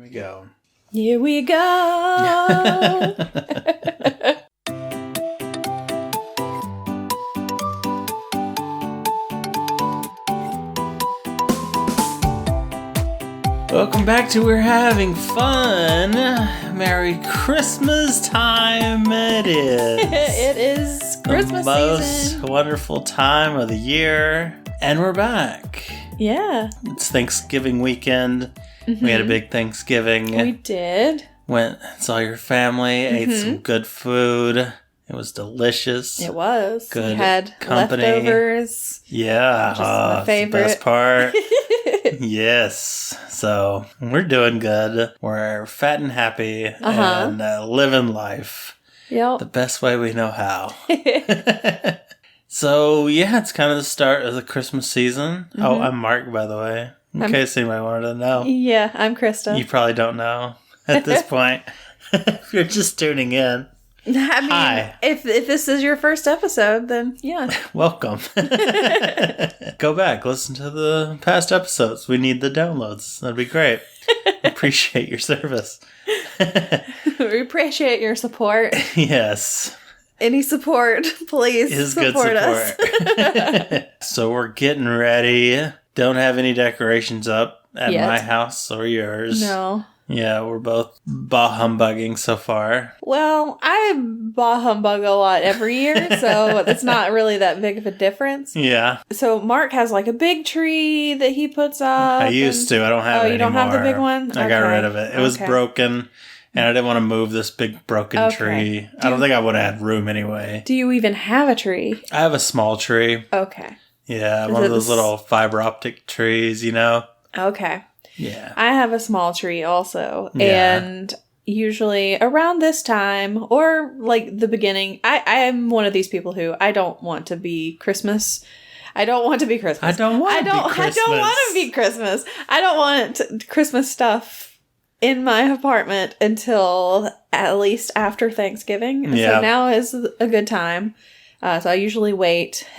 we go. Here we go. Welcome back to We're Having Fun. Merry Christmas time it is. It is Christmas the most season. Wonderful time of the year. And we're back. Yeah. It's Thanksgiving weekend. Mm-hmm. We had a big Thanksgiving. We did. Went and saw your family, ate some good food. It was delicious. It was. Good we had company. Leftovers. Yeah. Just my favorite. It's the best part. Yes. So we're doing good. We're fat and happy and living life Yep. the best way we know how. So yeah, it's kind of the start of the Christmas season. Mm-hmm. Oh, I'm Mark, by the way. In case anybody wanted to know. Yeah, I'm Krista. You probably don't know at this point. If you're just tuning in. I mean, Hi. If this is your first episode, then yeah. Welcome. Go back, listen to the past episodes. We need the downloads. That'd be great. Appreciate your service. We appreciate your support. Yes. Any support, please Is support good us. support. So we're getting ready. Don't have any decorations up at my house or yours. No. Yeah, we're both bah humbugging so far. Well, I bah humbug a lot every year, so it's not really that big of a difference. Yeah. So Mark has like a big tree that he puts up. I used to. I don't have it anymore. Oh, you don't have the big one? I got rid of it. It was broken, and I didn't want to move this big broken tree. I don't think I would have had room anyway. Do you even have a tree? I have a small tree. Okay. Yeah, one of those little fiber optic trees, you know? Okay. Yeah. I have a small tree also. Yeah. And usually around this time or like the beginning, I'm one of these people who I don't want to be Christmas. I don't want to be Christmas. I don't want to be Christmas. I don't want to be Christmas. I don't want Christmas stuff in my apartment until at least after Thanksgiving. Yeah. So now is a good time. So I usually wait.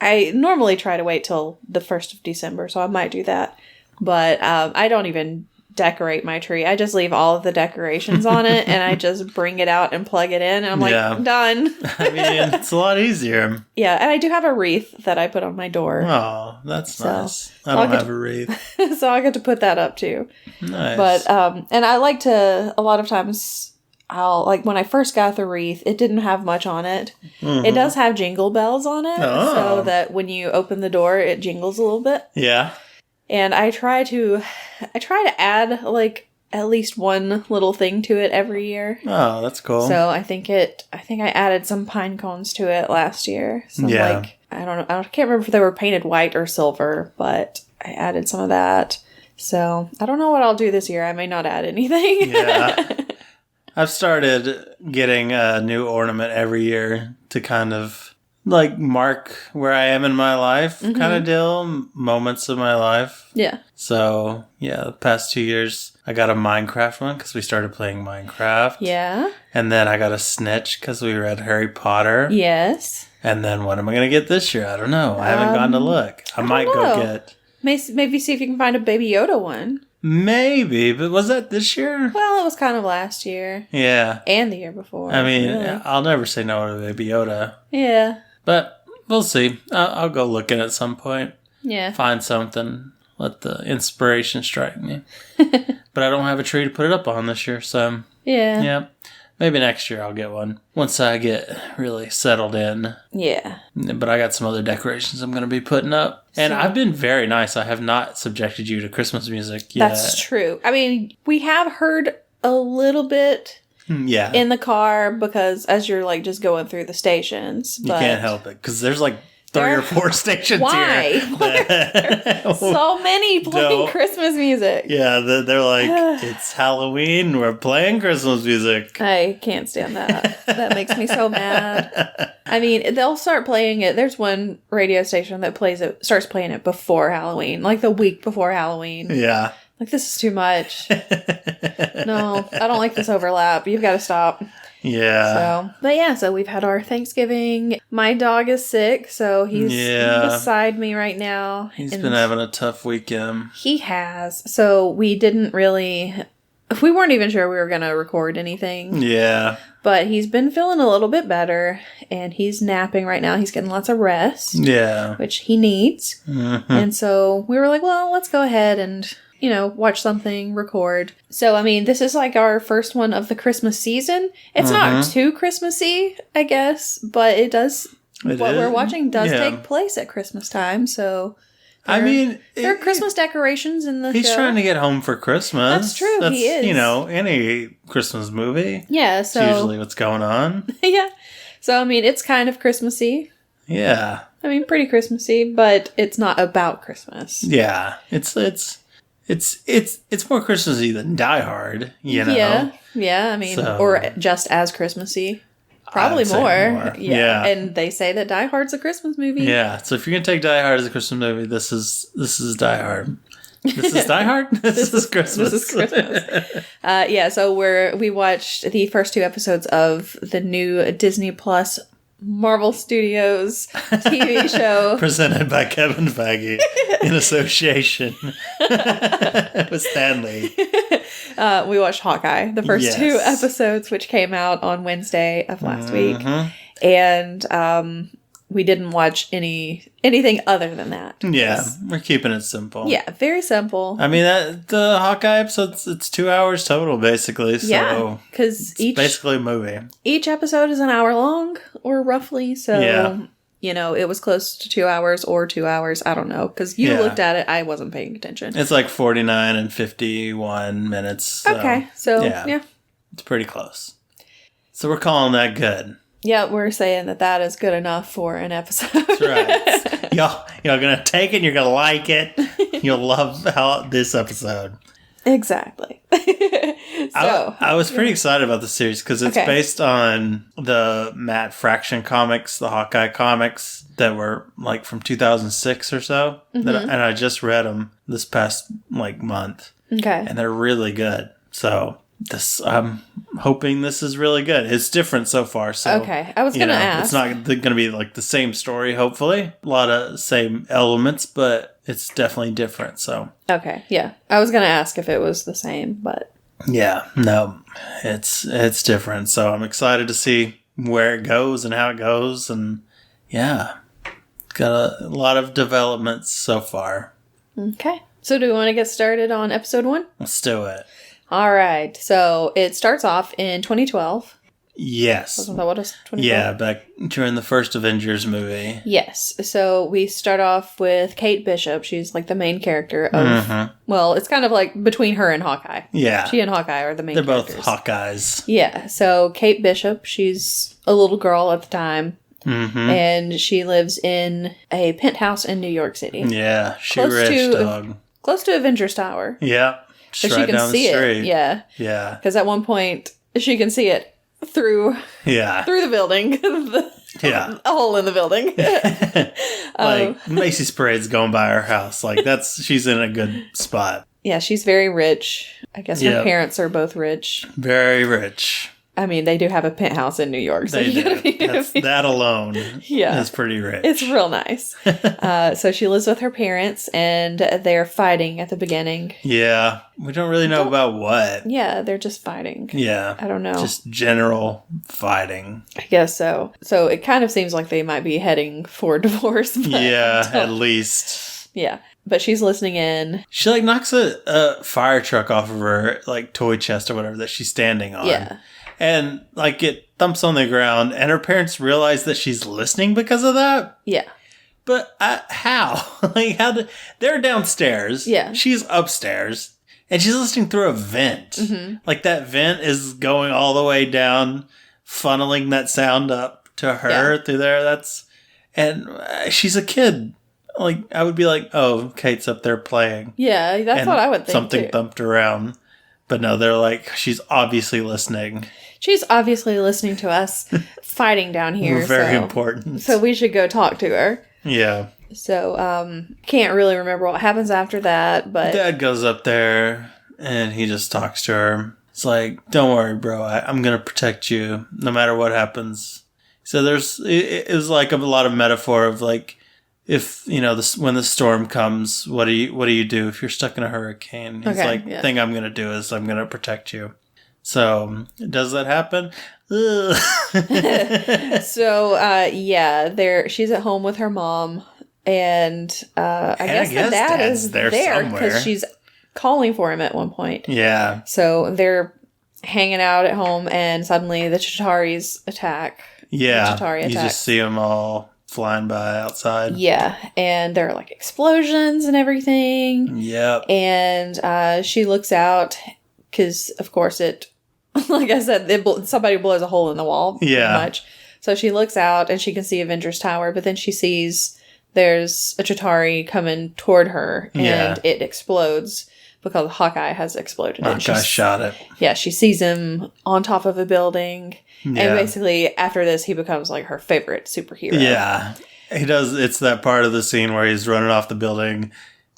I normally try to wait till the 1st of December, so I might do that. But I don't even decorate my tree. I just leave all of the decorations on it, and I just bring it out and plug it in, and I'm like, done. I mean, it's a lot easier. Yeah, and I do have a wreath that I put on my door. Oh, that's nice. I don't have a wreath. So I get to put that up, too. Nice. But, and I like to, a lot of times, like, when I first got the wreath, it didn't have much on it. Mm-hmm. It does have jingle bells on it, so that when you open the door, it jingles a little bit. Yeah. And I try to add like at least one little thing to it every year. Oh, that's cool. So I think I added some pine cones to it last year. So like I don't know, I can't remember if they were painted white or silver, but I added some of that. So I don't know what I'll do this year. I may not add anything. Yeah. I've started getting a new ornament every year to kind of like mark where I am in my life kind of deal, moments of my life. Yeah. So, yeah, the past 2 years, I got a Minecraft one because we started playing Minecraft. Yeah. And then I got a Snitch because we read Harry Potter. Yes. And then what am I going to get this year? I don't know. I haven't gone to look. I might go get... Maybe see if you can find a Baby Yoda one. Maybe, but was that this year? Well, it was kind of last year. Yeah. And the year before. I mean, really. I'll never say no to Baby Yoda. Yeah. But we'll see. I'll go looking at some point. Yeah. Find something. Let the inspiration strike me. But I don't have a tree to put it up on this year, so... Yeah. Yeah. Maybe next year I'll get one. Once I get really settled in. Yeah. But I got some other decorations I'm going to be putting up. And I've been very nice. I have not subjected you to Christmas music yet. That's true. I mean, we have heard a little bit... Yeah. In the car because as you're like just going through the stations. But you can't help it because there's like 3 or 4 stations Why? here. So many playing Christmas music. Yeah, they're like, it's Halloween, we're playing Christmas music. I can't stand that. That makes me so mad. I mean, they'll start playing it. There's one radio station that starts playing it before Halloween, like the week before Halloween. Yeah. Like, this is too much. No, I don't like this overlap. You've got to stop. Yeah. So we've had our Thanksgiving. My dog is sick, so he's beside me right now. He's been having a tough weekend. He has. So we didn't really... we weren't even sure we were going to record anything. Yeah. But he's been feeling a little bit better, and he's napping right now. He's getting lots of rest. Yeah. Which he needs. Mm-hmm. And so we were like, well, let's go ahead and, watch something, record. So, I mean, this is like our first one of the Christmas season. It's not too Christmassy, I guess, but we're watching does take place at Christmas time, so... there are Christmas decorations in the show. He's trying to get home for Christmas. That's true, he is. Any Christmas movie. Yeah, so... That's usually what's going on. Yeah. So, I mean, it's kind of Christmassy. Yeah. I mean, pretty Christmassy, but it's not about Christmas. Yeah. It's more Christmassy than Die Hard, Yeah. Yeah, I mean, or just as Christmassy. Probably more. Yeah. And they say that Die Hard's a Christmas movie. Yeah. So if you're going to take Die Hard as a Christmas movie, this is Die Hard. This is Die Hard? This is Christmas. This is Christmas. So we watched the first 2 episodes of the new Disney Plus Marvel Studios TV show. Presented by Kevin Feige in association with Stanley. We watched Hawkeye, the first 2 episodes, which came out on Wednesday of last week. And we didn't watch anything other than that. Yeah, we're keeping it simple. Yeah, very simple. I mean, the Hawkeye episodes, it's 2 hours total, basically. So yeah, because basically a movie. Each episode is an hour long, or roughly. So, it was close to 2 hours or 2 hours. I don't know, because you looked at it. I wasn't paying attention. It's like 49 and 51 minutes. So, okay, so yeah. It's pretty close. So we're calling that good. Yeah, we're saying that is good enough for an episode. That's right. Y'all going to take it and you're going to like it. You'll love this episode. Exactly. I was pretty excited about the series because it's based on the Matt Fraction comics, the Hawkeye comics that were like from 2006 or so. And I just read them this past month. Okay. And they're really good. So... I'm hoping this is really good. It's different so far. So okay, I was going to ask. It's not going to be like the same story, hopefully. A lot of same elements, but it's definitely different. So okay, yeah. I was going to ask if it was the same, but... Yeah, no, it's different. So I'm excited to see where it goes and how it goes. And yeah, got a lot of developments so far. Okay. So do we want to get started on episode 1? Let's do it. All right. So it starts off in 2012. Yes. Wasn't that what it was? 2012? Yeah, back during the first Avengers movie. Yes. So we start off with Kate Bishop. She's like the main character of... Well, it's kind of like between her and Hawkeye. Yeah. She and Hawkeye are the main characters. They're both Hawkeyes. Yeah. So Kate Bishop, she's a little girl at the time. And she lives in a penthouse in New York City. Yeah. Dog. Close to Avengers Tower. Yeah. So she can see it. Yeah. Yeah. Because at one point, she can see it through the building. A hole in the building. Macy's Parade's going by her house. She's in a good spot. Yeah, she's very rich. I guess her parents are both rich. Very rich. I mean, they do have a penthouse in New York. So that alone is pretty rich. It's real nice. So she lives with her parents, and they're fighting at the beginning. Yeah. We don't really know about what. Yeah, they're just fighting. Yeah. I don't know. Just general fighting. I guess so. So it kind of seems like they might be heading for divorce. Yeah, at least. Yeah. But she's listening in. She knocks a fire truck off of her toy chest or whatever that she's standing on. Yeah. And, it thumps on the ground, and her parents realize that she's listening because of that? Yeah. But how? They're downstairs. Yeah. She's upstairs, and she's listening through a vent. That vent is going all the way down, funneling that sound up to her through there. And she's a kid. I would be oh, Kate's up there playing. Yeah, that's what I would think, something thumped around. But no, they're she's obviously listening. She's obviously listening to us fighting down here. We're very important. So we should go talk to her. Yeah. So, can't really remember what happens after that, but... Dad goes up there, and he just talks to her. It's don't worry, bro. I'm going to protect you no matter what happens. So it was a lot of metaphor of, if when the storm comes, what do you do if you're stuck in a hurricane? He's like, the thing I'm going to do is I'm going to protect you. So does that happen? So she's at home with her mom, and I guess the dad is there because she's calling for him at one point. Yeah. So they're hanging out at home, and suddenly the Chitauri's attack. Yeah. You just see them all flying by outside. Yeah, and there are like explosions and everything. Yep. And she looks out because, of course, it, like I said, somebody blows a hole in the wall. Yeah. Pretty much. So she looks out and she can see Avengers Tower, but then she sees there's a Chitauri coming toward her, and it explodes because Hawkeye has exploded. Hawkeye shot it. Yeah, she sees him on top of a building. Yeah. And basically, after this, he becomes like her favorite superhero. Yeah. He does. It's that part of the scene where he's running off the building.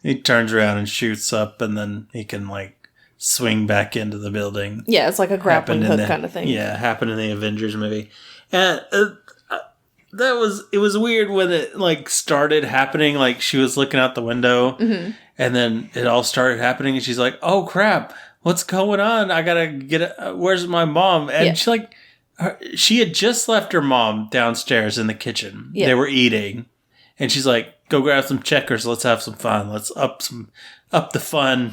He turns around and shoots up, and then he can like swing back into the building. Yeah, it's like a grappling hook kind of thing. Yeah, happened in the Avengers movie. And it was weird when it like started happening. Like she was looking out the window, and then it all started happening, and she's like, "Oh crap, what's going on? I gotta get. Where's my mom?" And she's like. She had just left her mom downstairs in the kitchen. Yeah. They were eating. And she's like, go grab some checkers. Let's have some fun. Let's up the fun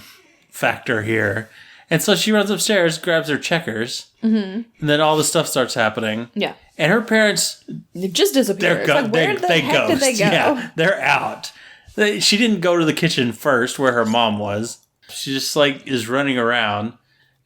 factor here. And so she runs upstairs, grabs her checkers. And then all the stuff starts happening. Yeah. And her parents... They just disappear. Where the heck did they go? Yeah, they're out. She didn't go to the kitchen first where her mom was. She just like is running around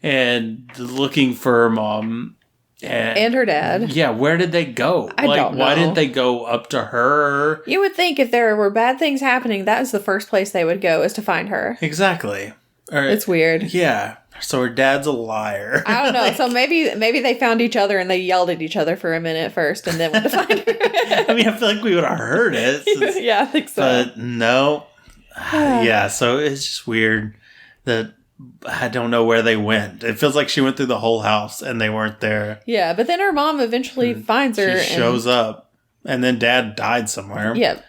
and looking for her mom... And her dad. Yeah, where did they go? I don't know. Why didn't they go up to her? You would think if there were bad things happening, that was the first place they would go, is to find her. Exactly. It's weird. Yeah. So her dad's a liar. I don't know. So maybe they found each other and they yelled at each other for a minute first and then went to find her. I mean, I feel like we would have heard it. Yeah, I think so. But no. Yeah, so it's just weird that... I don't know where they went. It feels like she went through the whole house and they weren't there. Yeah, but then her mom eventually finds her. She shows up. And then dad died somewhere. Yeah.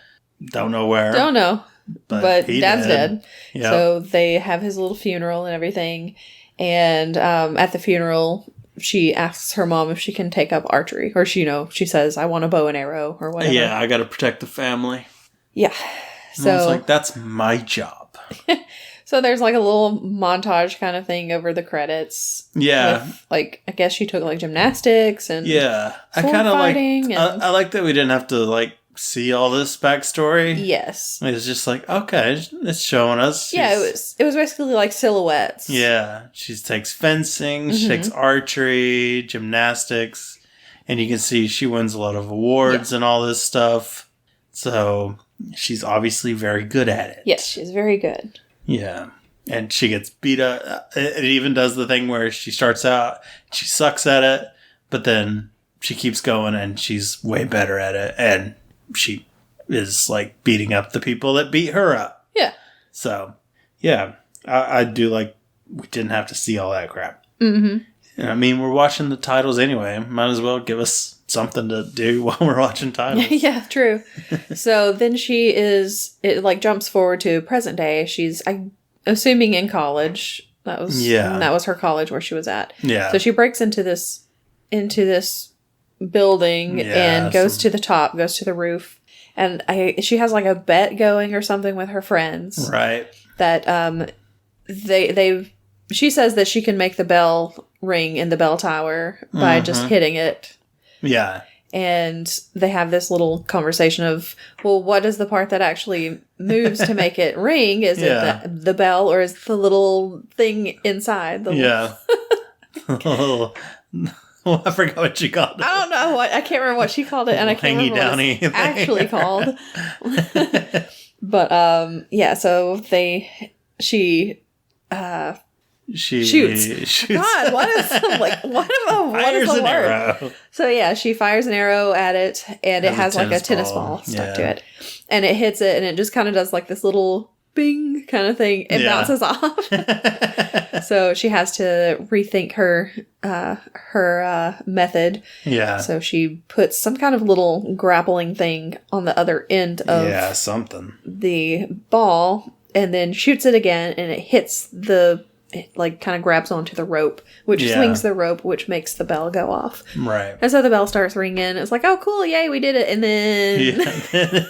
Don't know where. Don't know. But dad's dead. Yep. So they have his little funeral and everything. And at the funeral, she asks her mom if she can take up archery. Or she says, I want a bow and arrow or whatever. Yeah, I got to protect the family. Yeah. So I was like, that's my job. So there's like a little montage kind of thing over the credits. Yeah. With, like, I guess she took like gymnastics and I kind of like I like that we didn't have to like see all this backstory. Yes. It's just like, okay, it's showing us. Yeah, it was basically like silhouettes. Yeah. She takes fencing, she takes archery, gymnastics, and you can see she wins a lot of awards and all this stuff. So she's obviously very good at it. Yes, she's very good. Yeah. And she gets beat up. It even does the thing where she starts out, she sucks at it, but then she keeps going and she's way better at it. And she is like beating up the people that beat her up. Yeah. So, yeah. I do like, we didn't have to see all that crap. Mm-hmm. I mean, we're watching the titles anyway. Might as well give us something to do while we're watching titles. Yeah, true. So then it like jumps forward to present day. She's, I'm assuming, in college. That was her college where she was at. Yeah. So she breaks into this building and goes to the top, goes to the roof. And she has like a bet going or something with her friends. Right. That she says that she can make the bell ring in the bell tower by just hitting it. Yeah. And they have this little conversation of, well, what is the part that actually moves to make it ring? Is it the bell or is the little thing inside? I forgot what she called it. I don't know. I can't remember what she called it. And I can't remember what it's actually called. But, so she shoots. God, what is the word? Arrow. So she fires an arrow at it, and it has like a tennis ball stuck to it, and it hits it, and it just kind of does like this little bing kind of thing. It bounces off. So she has to rethink her method. Yeah. So she puts some kind of little grappling thing on the other end of something. the ball and then shoots it again and it hits it like kind of grabs onto the rope, which swings the rope, which makes the bell go off. Right. And so the bell starts ringing. It's like, oh, cool. Yay, we did it. And then...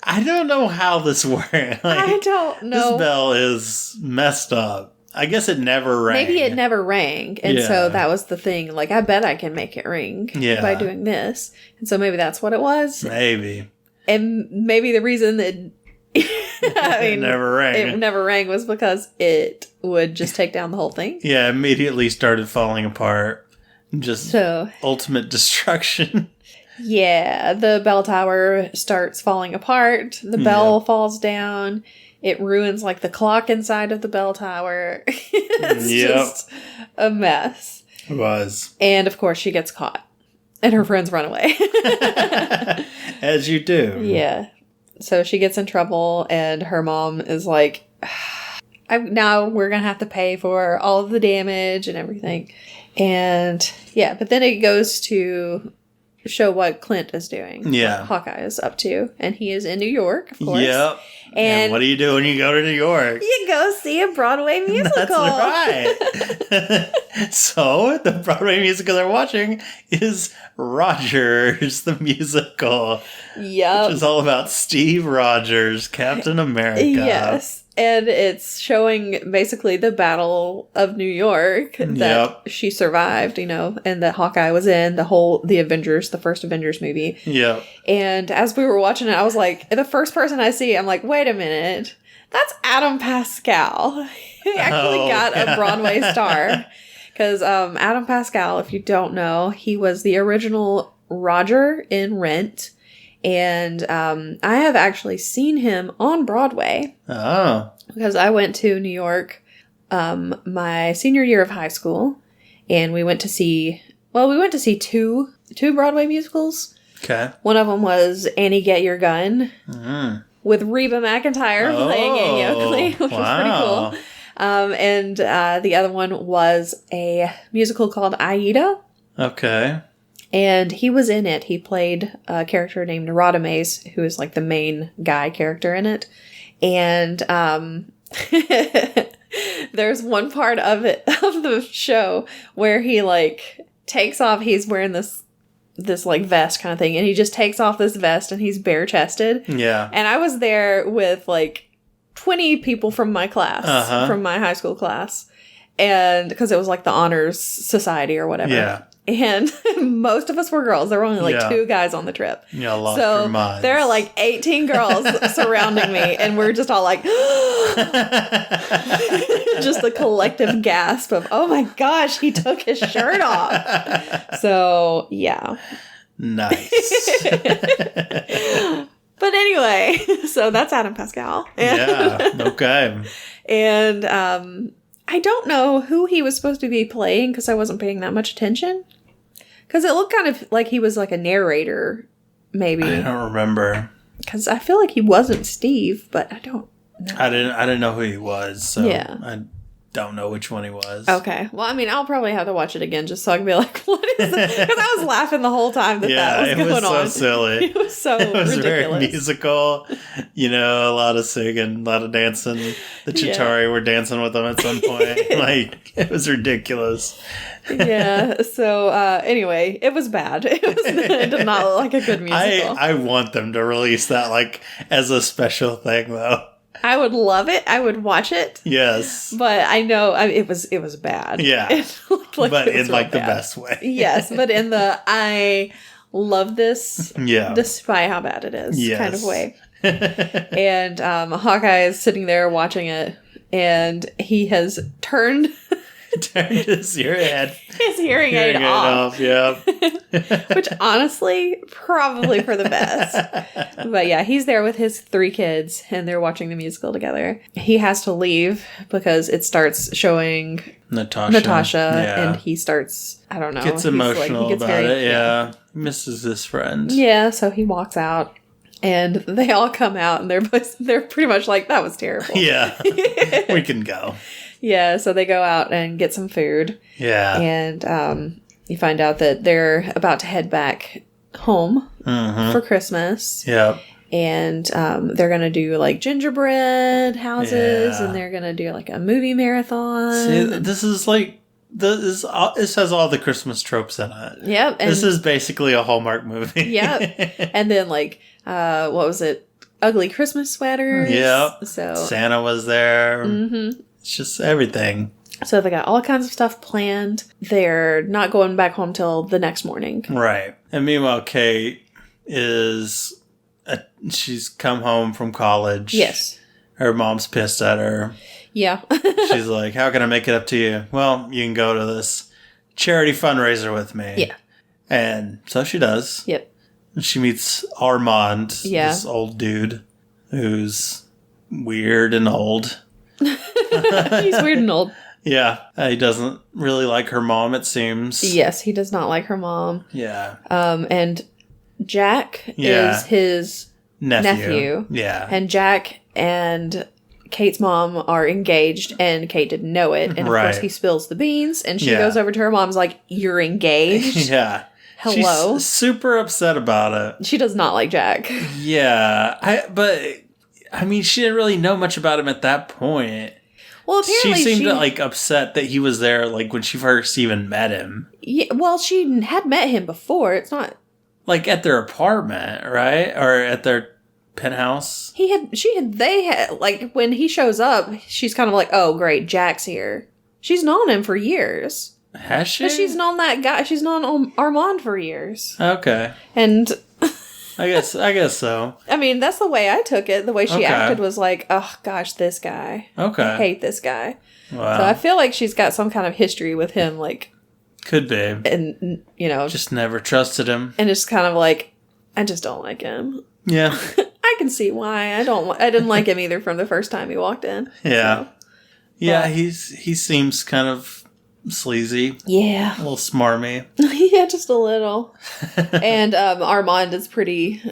I don't know how this works. Like, I don't know. This bell is messed up. I guess it never rang. Maybe it never rang. And so that was the thing. Like, I bet I can make it ring by doing this. And so maybe that's what it was. Maybe. And maybe the reason that... it never rang. It never rang was because it would just take down the whole thing. Yeah, immediately started falling apart. Just ultimate destruction. Yeah, the bell tower starts falling apart. The bell falls down. It ruins like the clock inside of the bell tower. It's just a mess. It was. And of course she gets caught. And her friends run away. As you do. Yeah. So she gets in trouble, and her mom is like, now we're going to have to pay for all of the damage and everything. And but then it goes to show what Clint is doing. Yeah. What Hawkeye is up to. And he is in New York, of course. Yep. And what do you do when you go to New York? You go see a Broadway musical. That's right. So, the Broadway musical they're watching is Rogers, the musical. Yep. Which is all about Steve Rogers, Captain America. Yes. And it's showing basically the Battle of New York that she survived, and that Hawkeye was in, the Avengers, the first Avengers movie. Yeah. And as we were watching it, I was like, the first person I see, I'm like, wait a minute, that's Adam Pascal. He actually got a Broadway star. Because Adam Pascal, if you don't know, he was the original Roger in Rent. And I have actually seen him on Broadway. Oh. Because I went to New York my senior year of high school. And we went to see two Broadway musicals. Okay. One of them was Annie, Get Your Gun. Mm. With Reba McEntire playing Annie Oakley, which was pretty cool. And the other one was a musical called Aida. Okay. And he was in it. He played a character named Radames, who is like the main guy character in it. And there's one part of the show where he like takes off. He's wearing this like vest kind of thing, and he just takes off this vest and he's bare chested. Yeah. And I was there with like 20 people from my class, from my high school class, and because it was like the honors society or whatever. Yeah. And most of us were girls. There were only like two guys on the trip. Yeah, lost your minds. There are like 18 girls surrounding me, and we're just all like, just a collective gasp of, oh my gosh, he took his shirt off. So, yeah. Nice. But anyway, so that's Adam Pascal. Yeah, okay. And I don't know who he was supposed to be playing because I wasn't paying that much attention. Because it looked kind of like he was like a narrator, maybe. I don't remember. Because I feel like he wasn't Steve, but I don't know. I didn't know who he was, so I don't know which one he was. Okay. Well, I mean, I'll probably have to watch it again just so I can be like, what is this? Because I was laughing the whole time that was going on. It was so silly. It was so ridiculous. Very musical. A lot of singing, a lot of dancing. The Chitauri were dancing with them at some point. Like, it was ridiculous. Yeah. So, anyway, it was bad. It did not look like a good musical. I want them to release that, like, as a special thing, though. I would love it. I would watch it. Yes. But I know it was bad. Yeah. But in like the best way. Yes. But in the I love this despite how bad it is kind of way. And Hawkeye is sitting there watching it, and he has turned his hearing aid off. Yeah. Which honestly, probably for the best. But yeah, he's there with his 3 kids and they're watching the musical together. He has to leave because it starts showing Natasha and he starts, I don't know. Gets emotional about it. Yeah. Misses his friend. Yeah. So he walks out And they all come out, and they're pretty much like, that was terrible. Yeah. We can go. Yeah, so they go out and get some food. Yeah. And you find out that they're about to head back home for Christmas. Yep. And they're going to do, like, gingerbread houses, and they're going to do, like, a movie marathon. See, this is, like, this has all the Christmas tropes in it. Yep. And this is basically a Hallmark movie. Yep. And then, like, what was it? Ugly Christmas sweaters. Yep. So Santa was there. Mm-hmm. It's just everything. So they got all kinds of stuff planned. They're not going back home till the next morning. Right. And meanwhile, Kate she's come home from college. Yes. Her mom's pissed at her. Yeah. She's like, how can I make it up to you? Well, you can go to this charity fundraiser with me. Yeah. And so she does. Yep. And she meets Armand, this old dude who's weird and old. He's weird and old. Yeah. He doesn't really like her mom, it seems. Yes, he does not like her mom. Yeah. And Jack is his nephew. Yeah. And Jack and Kate's mom are engaged, and Kate didn't know it. And of course he spills the beans, and she goes over to her mom's like, you're engaged? Yeah. Hello? She's super upset about it. She does not like Jack. Yeah. But she didn't really know much about him at that point. Well, apparently she seemed like upset that he was there, like when she first even met him. Yeah, well, she had met him before. It's not like at their apartment, right? Or at their penthouse. They had like when he shows up, she's kind of like, oh great, Jack's here. She's known him for years. Has she? But she's known that guy. She's known Armand for years. Okay. And I guess so. I mean, that's the way I took it. The way she acted was like, oh gosh, this guy. Okay. I hate this guy. Wow. So I feel like she's got some kind of history with him, like. Could be. And, just never trusted him. And it's kind of like, I just don't like him. Yeah. I can see why. I didn't like him either from the first time he walked in. Yeah. So. Yeah, he seems kind of sleazy. Yeah. A little smarmy. Yeah, just a little. And Armand is pretty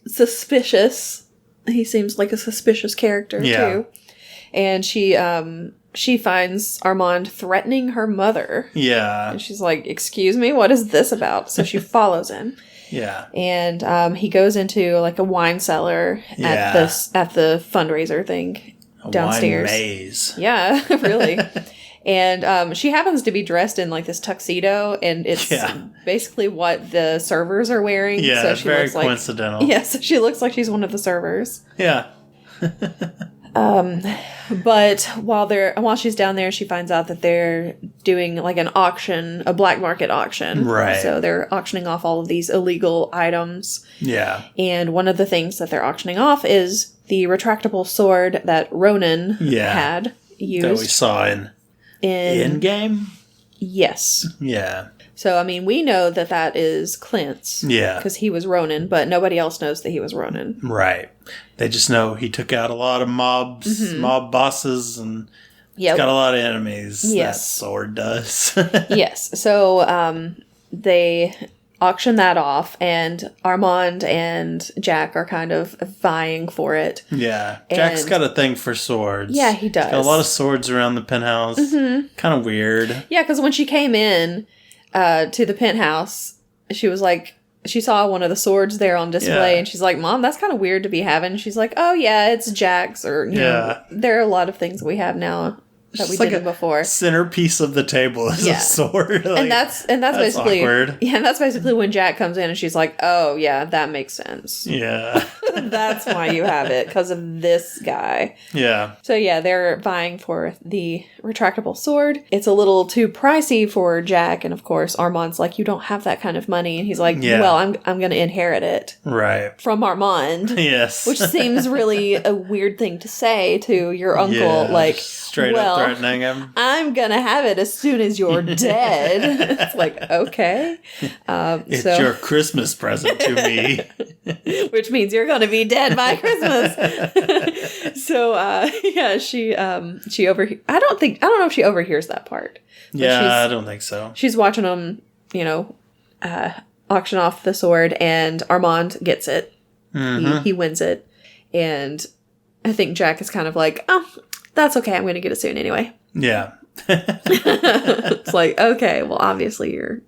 suspicious. He seems like a suspicious character, too. And she finds Armand threatening her mother. Yeah. And she's like, excuse me, what is this about? So she follows him. Yeah. And he goes into like a wine cellar at the fundraiser thing downstairs. Wine maze. Yeah, really. And she happens to be dressed in like this tuxedo, and it's basically what the servers are wearing. Yeah, so it's she very looks like, coincidental. Yeah, so she looks like she's one of the servers. Yeah. But while she's down there, she finds out that they're doing like an auction, a black market auction. Right. So they're auctioning off all of these illegal items. Yeah. And one of the things that they're auctioning off is the retractable sword that Ronan had used. That we saw in game? Yes. Yeah. So, I mean, we know that is Clint's. Yeah. Because he was Ronan, but nobody else knows that he was Ronan. Right. They just know he took out a lot of mob bosses, and he's got a lot of enemies. Yes. That sword does. Yes. So, they auction that off, and Armand and Jack are kind of vying for it. Yeah. Jack's got a thing for swords. Yeah, he does. He's got a lot of swords around the penthouse. Mm-hmm. Kind of weird. Yeah, because when she came in to the penthouse, she was like, she saw one of the swords there on display, and she's like, Mom, that's kind of weird to be having. She's like, oh yeah, it's Jack's, or you know, there are a lot of things we have now that we didn't before. Centerpiece of the table is a sword. Like, and that's basically awkward. Yeah, and that's basically when Jack comes in and she's like, oh yeah, that makes sense. Yeah. That's why you have it, because of this guy. Yeah. So yeah, they're vying for the retractable sword. It's a little too pricey for Jack, and of course Armand's like, you don't have that kind of money, and he's like, well, I'm going to inherit it. Right. From Armand. Yes. Which seems really a weird thing to say to your uncle, like, straight up threatening him. I'm going to have it as soon as you're dead. It's like, okay. It's your Christmas present to me. Which means you're going to be dead by Christmas. So, she I don't know if she overhears that part. Yeah, I don't think so. She's watching them, auction off the sword, and Armand gets it. Mm-hmm. He wins it. And I think Jack is kind of like, oh, that's okay. I'm going to get it soon anyway. Yeah. It's like, okay, well, obviously you're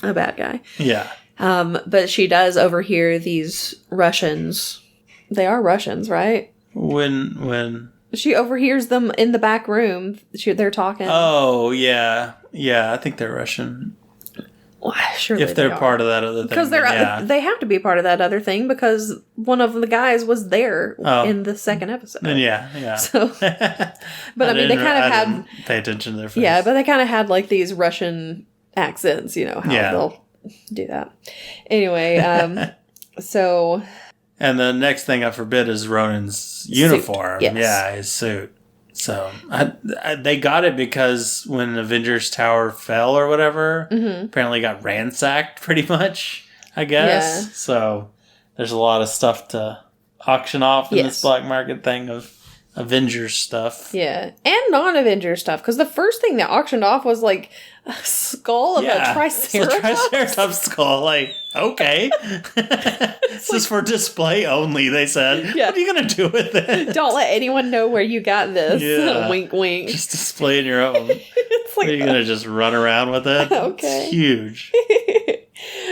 a bad guy. Yeah. But she does overhear these Russians. They are Russians, right? When She overhears them in the back room. They're talking. Oh, yeah. Yeah, I think they're Russian. Well, surely if they're they part of that other thing. because they have to be part of that other thing because one of the guys was there in the second episode. Then yeah. So, but I mean, they kind of had pay attention to their face. Yeah, but they kind of had like these Russian accents. You know how they'll do that. Anyway, so. And the next thing I forbid is Ronan's uniform. Yes. Yeah, his suit. So they got it because when Avengers Tower fell or whatever, apparently got ransacked pretty much, I guess. Yeah. So there's a lot of stuff to auction off in this black market thing of Avengers stuff. Yeah, and non-Avengers stuff. Because the first thing they auctioned off was like a skull of a Triceratops. It's a Triceratops skull. Like, okay. This is for display only, they said. Yeah. What are you going to do with it? Don't let anyone know where you got this. Yeah. Wink, wink. Just display in your own. It's like, are you going to just run around with it? Okay. It's huge.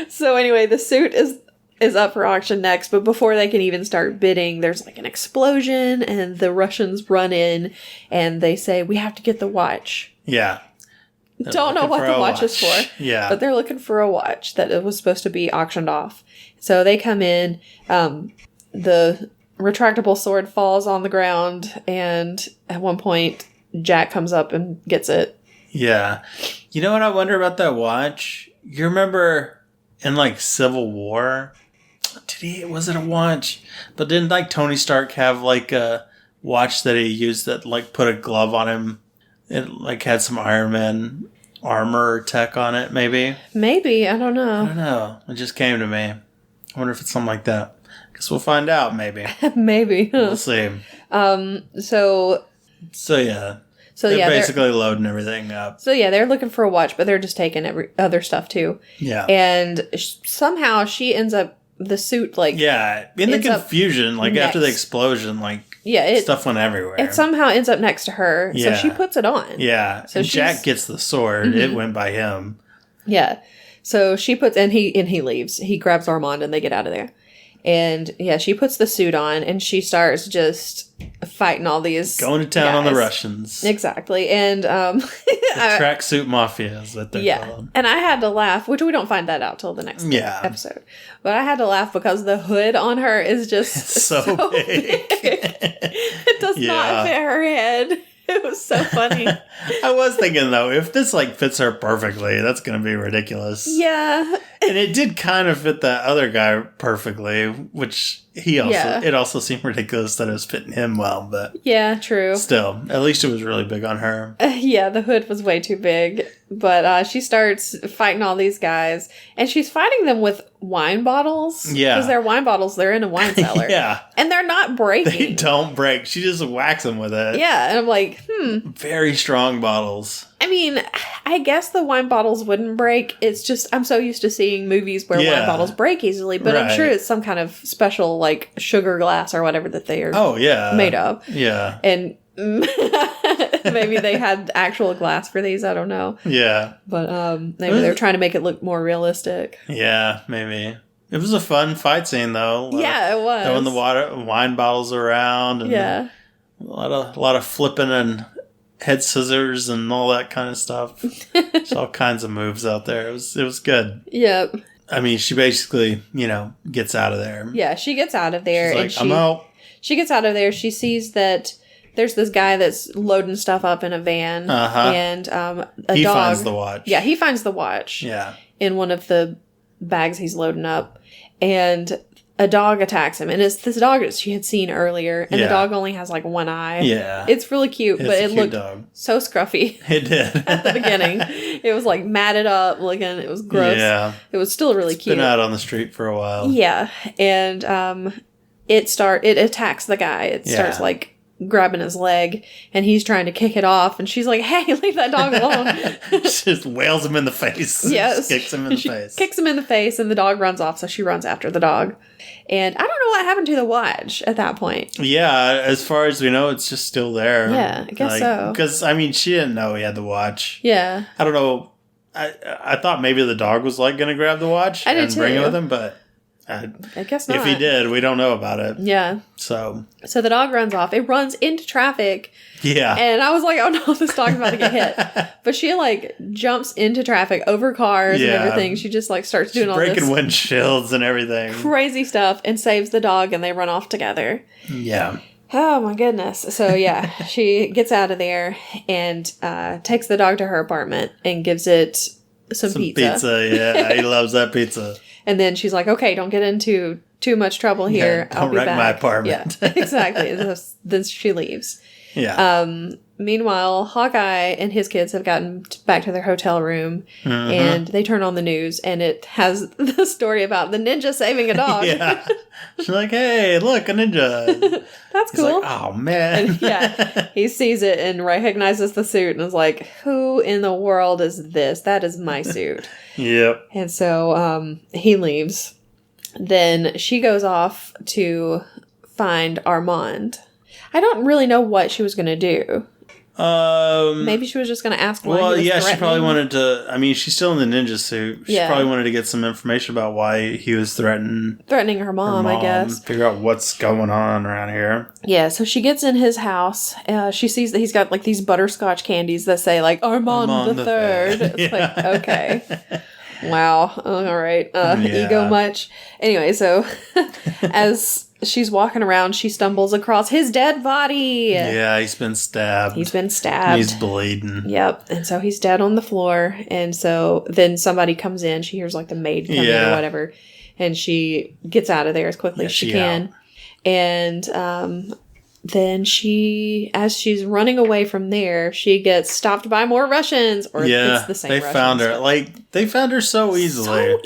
So anyway, the suit is up for auction next, but before they can even start bidding, there's like an explosion and the Russians run in and they say, we have to get the watch. Yeah. Don't know what the watch is for. Yeah. But they're looking for a watch that it was supposed to be auctioned off. So they come in, the retractable sword falls on the ground, and at one point, Jack comes up and gets it. Yeah. You know what I wonder about that watch? You remember in like Civil War, was it a watch? But didn't like Tony Stark have like a watch that he used that like put a glove on him? It like had some Iron Man armor tech on it, maybe? Maybe, I don't know. I don't know. It just came to me. I wonder if it's something like that. Guess we'll find out, maybe. Maybe. We'll see. So yeah. They're basically loading everything up. So yeah, they're looking for a watch, but they're just taking every other stuff too. Yeah. And somehow she ends up, the suit like... Yeah, in the confusion, like after the explosion, like stuff went everywhere. It somehow ends up next to her, so she puts it on. Yeah, so Jack gets the sword. Mm-hmm. It went by him. Yeah, so she puts, and he leaves. He grabs Armand and they get out of there. And yeah, she puts the suit on and she starts just fighting all these going to town on the Russians. Exactly. And the tracksuit mafia is what they're called. And I had to laugh, which we don't find that out till the next episode. But I had to laugh because the hood on her is just so big. It does not fit her head. It was so funny. I was thinking, though, if this like fits her perfectly, that's going to be ridiculous. Yeah. And it did kind of fit that other guy perfectly, which it also seemed ridiculous that it was fitting him well, but... Yeah, true. Still, at least it was really big on her. Yeah, the hood was way too big. But she starts fighting all these guys, and she's fighting them with wine bottles. Yeah. Because they're wine bottles, they're in a wine cellar. Yeah. And they're not breaking. They don't break. She just whacks them with it. Yeah, and I'm like, Very strong bottles. I mean, I guess the wine bottles wouldn't break. It's just, I'm so used to seeing movies where wine bottles break easily, but I'm sure it's some kind of special, like, sugar glass or whatever that they are made of. Yeah. And maybe they had actual glass for these, I don't know. Yeah. But maybe they're trying to make it look more realistic. Yeah, maybe. It was a fun fight scene, though. Yeah, it was. Throwing the wine bottles around. And a lot of flipping and head scissors and all that kind of stuff. There's all kinds of moves out there. It was good. Yep. I mean, she basically, gets out of there. Yeah, she gets out of there. She's like, I'm out. She gets out of there. She sees that there's this guy that's loading stuff up in a van. Uh-huh. And he finds the watch. Yeah, he finds the watch. Yeah. In one of the bags he's loading up. And a dog attacks him. And it's this dog that she had seen earlier. And the dog only has like one eye. Yeah. It's really cute, but it looked so scruffy. It did. At the beginning. It was like matted up looking. It was gross. Yeah. It was still really cute. Been out on the street for a while. Yeah. And it attacks the guy. It starts like grabbing his leg and he's trying to kick it off and she's like, hey, leave that dog alone. She just wails him in the face. Yes. Kicks him in the face. Kicks him in the face and the dog runs off, so she runs after the dog. And I don't know what happened to the watch at that point. Yeah, as far as we know, it's just still there. Yeah, I guess so. Because, I mean, she didn't know he had the watch. Yeah. I don't know. I thought maybe the dog was like going to grab the watch and bring it with him, but I guess not. If he did, we don't know about it. Yeah. So the dog runs off. It runs into traffic. Yeah. And I was like, oh no, this dog's about to get hit. But she like jumps into traffic over cars and everything. She just like starts doing all this. Breaking windshields and everything. Crazy stuff and saves the dog and they run off together. Yeah. Oh my goodness. So yeah, she gets out of there and takes the dog to her apartment and gives it some pizza. Yeah. He loves that pizza. And then she's like, okay, don't get into too much trouble here. Yeah, don't wreck my apartment. Yeah, exactly. Then she leaves. Yeah. Meanwhile, Hawkeye and his kids have gotten back to their hotel room and they turn on the news and it has the story about the ninja saving a dog. Yeah. She's like, hey, look, a ninja. That's cool. He's like, oh, man. And, yeah. He sees it and recognizes the suit and is like, who in the world is this? That is my suit. Yep. And so he leaves. Then she goes off to find Armand. I don't really know what she was going to do. Maybe she was just going to ask why he was she probably wanted to... I mean, she's still in the ninja suit. She probably wanted to get some information about why he was threatening her mom, I guess. Figure out what's going on around here. Yeah, so she gets in his house. She sees that he's got like these butterscotch candies that say like Armand the Third. It's like, okay. Wow. All right. Ego much. Anyway, so as she's walking around, she stumbles across his dead body. Yeah, he's been stabbed. He's bleeding. Yep. And so he's dead on the floor. And so then somebody comes in. She hears like the maid come in or whatever. And she gets out of there as quickly as she can. Out. And then as she's running away from there, she gets stopped by more Russians. Or it's the same Russians. Found her. Like, they found her so easily.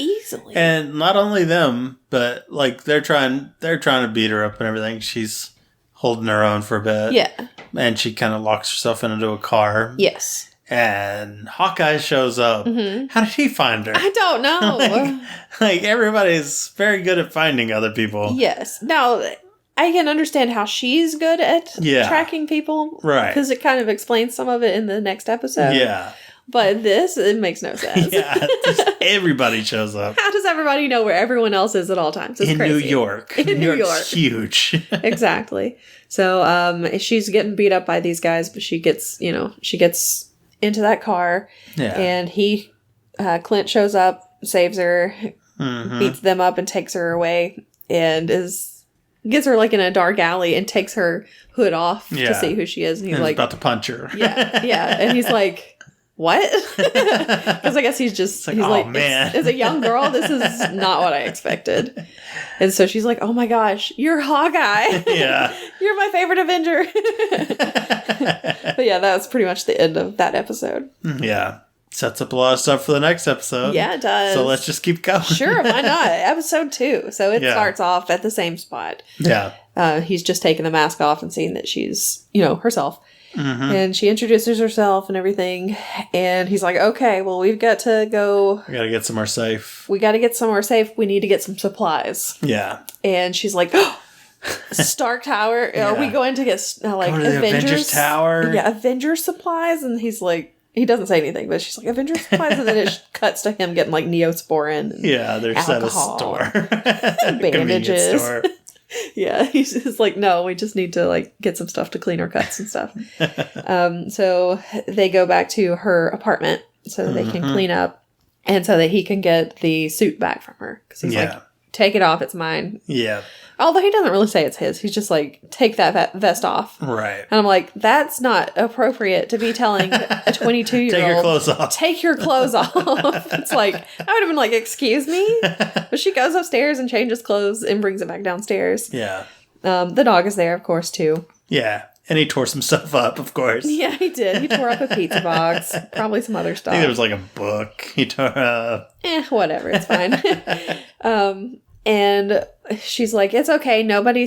And not only them, but like they're trying to beat her up and everything. She's holding her own for a bit. Yeah. And she kind of locks herself into a car. Yes. And Hawkeye shows up. Mm-hmm. How did he find her? I don't know. like everybody's very good at finding other people. Yes. Now, I can understand how she's good at tracking people. Right. Because it kind of explains some of it in the next episode. Yeah. But it makes no sense. Yeah. Everybody shows up. How does everybody know where everyone else is at all times? It's crazy. New York. In New York. Huge. Exactly. So she's getting beat up by these guys, but she gets into that car. Yeah. And Clint shows up, saves her, beats them up and takes her away, and gets her like in a dark alley and takes her hood off to see who she is. And he's like about to punch her. Yeah. And he's like, what? Because I guess he's like, man. As a young girl, this is not what I expected. And so she's like, oh my gosh, you're Hawkeye. Yeah. You're my favorite Avenger. But yeah, that was pretty much the end of that episode. Yeah. Sets up a lot of stuff for the next episode. Yeah, it does. So let's just keep going. Sure, why not? Episode 2. So it starts off at the same spot. Yeah. He's just taking the mask off and seeing that she's, herself. Mm-hmm. And she introduces herself and everything. And he's like, okay, well, we've got to go. We got to get somewhere safe. We need to get some supplies. Yeah. And she's like, Stark Tower. Yeah. Are we going to get Avengers Tower? Yeah, Avengers supplies. And he's like, he doesn't say anything, but she's like, Avengers supplies. And then it cuts to him getting like Neosporin. And there's at a store. Bandages. Store. Yeah, he's just like, no, we just need to like get some stuff to clean her cuts and stuff. So they go back to her apartment so that they can clean up and so that he can get the suit back from her. Because he's like, take it off, it's mine. Yeah. Although he doesn't really say it's his. He's just like, take that vest off. Right. And I'm like, that's not appropriate to be telling a 22-year-old. Take your clothes off. Take your clothes off. It's like, I would have been like, excuse me? But she goes upstairs and changes clothes and brings it back downstairs. Yeah. The dog is there, of course, too. Yeah. And he tore some stuff up, of course. Yeah, he did. He tore up a pizza box. Probably some other stuff. I think there was like a book he tore up. Whatever. It's fine. And she's like, it's okay. Nobody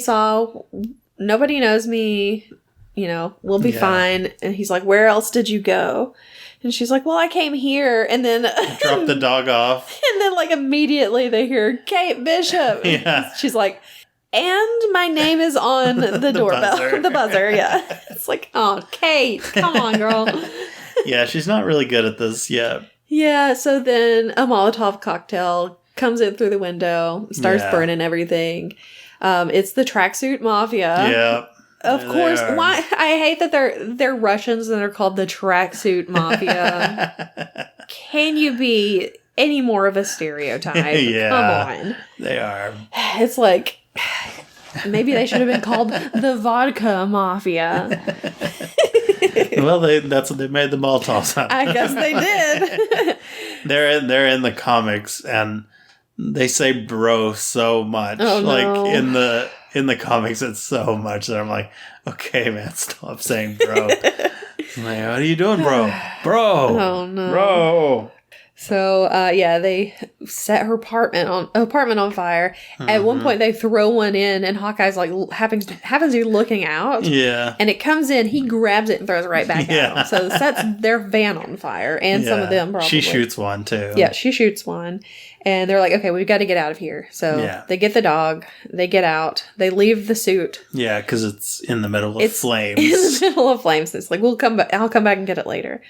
knows me. We'll be fine. And he's like, where else did you go? And she's like, well, I came here. And then dropped the dog off. And then like immediately they hear Kate Bishop. Yeah. She's like, and my name is on the doorbell. Buzzer. The buzzer, yeah. It's like, oh, Kate, come on, girl. Yeah, she's not really good at this yet. Yeah, so then a Molotov cocktail comes in through the window, starts burning everything. It's the tracksuit mafia. Yeah. Of course. Why? I hate that they're Russians and they're called the tracksuit mafia. Can you be any more of a stereotype? Yeah. Come on. They are. It's like, maybe they should have been called the vodka mafia. Well, that's what they made the Molotovs out of. I guess they did. They're in the comics and they say bro so much. Oh, no. Like in the comics it's so much that I'm like, okay man, stop saying bro. I'm like, what are you doing, bro? Bro. Oh no. Bro. So, they set her apartment on fire. Mm-hmm. At one point, they throw one in, and Hawkeye's like happens to be looking out. Yeah. And it comes in, he grabs it and throws it right back out. So it sets their van on fire, and some of them probably. She shoots one too. Yeah, she shoots one. And they're like, okay, we've got to get out of here. So they get the dog, they get out, they leave the suit. Yeah, because it's in the middle of flames. In the middle of flames. It's like, I'll come back and get it later.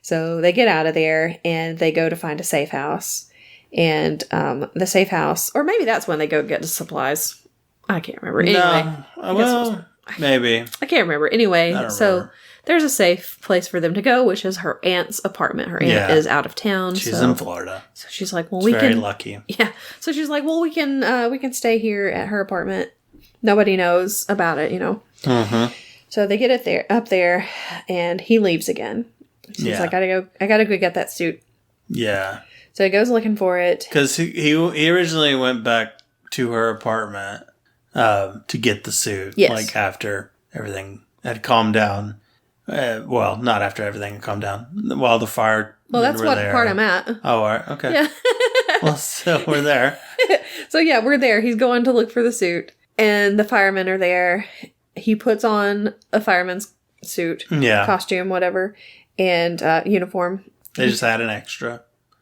So they get out of there and they go to find a safe house. And the safe house, or maybe that's when they go get the supplies. I can't remember. Anyway, maybe. I can't remember. Anyway, remember. There's a safe place for them to go, which is her aunt's apartment. Her aunt is out of town. She's in Florida. So she's like, well, very lucky. Yeah. So she's like, well, we can stay here at her apartment. Nobody knows about it, Mm-hmm. So they get it up there, and he leaves again. He's like, I gotta go get that suit. Yeah. So he goes looking for it. Because he originally went back to her apartment to get the suit. Yes. Like after everything had calmed down. Well, not after everything had calmed down. While the fire. Well, that's what there. part I'm at. Oh, all right. Okay. Yeah. Well, so we're there. So yeah, we're there. He's going to look for the suit. And the firemen are there. He puts on a fireman's suit. Yeah. Costume, whatever. And uniform. They just had an extra.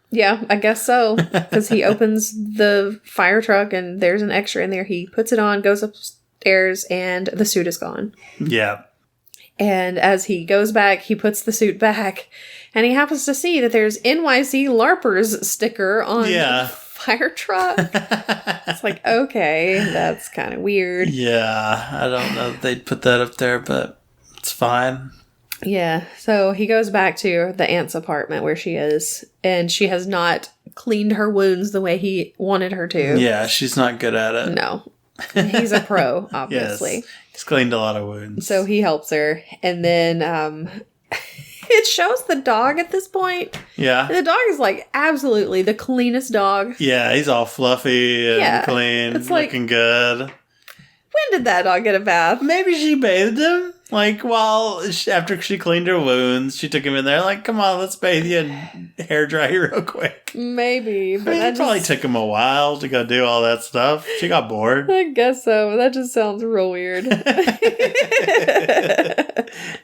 Yeah, I guess so. Because he opens the fire truck and there's an extra in there. He puts it on, goes upstairs, and the suit is gone. Yeah. And as he goes back, he puts the suit back. And he happens to see that there's NYC LARPers sticker on the fire truck. It's like, okay, that's kind of weird. Yeah, I don't know if they'd put that up there, but it's fine. Yeah, so he goes back to the aunt's apartment where she is, and she has not cleaned her wounds the way he wanted her to. Yeah, she's not good at it. No. He's a pro, obviously. Yes, he's cleaned a lot of wounds. So he helps her, and then it shows the dog at this point. Yeah. The dog is like absolutely the cleanest dog. Yeah, he's all fluffy and clean, it's looking good. When did that dog get a bath? Maybe she bathed him. Like, after she cleaned her wounds, she took him in there. Like, come on, let's bathe you and hair dry you real quick. Maybe. But it probably took him a while to go do all that stuff. She got bored. I guess so. That just sounds real weird.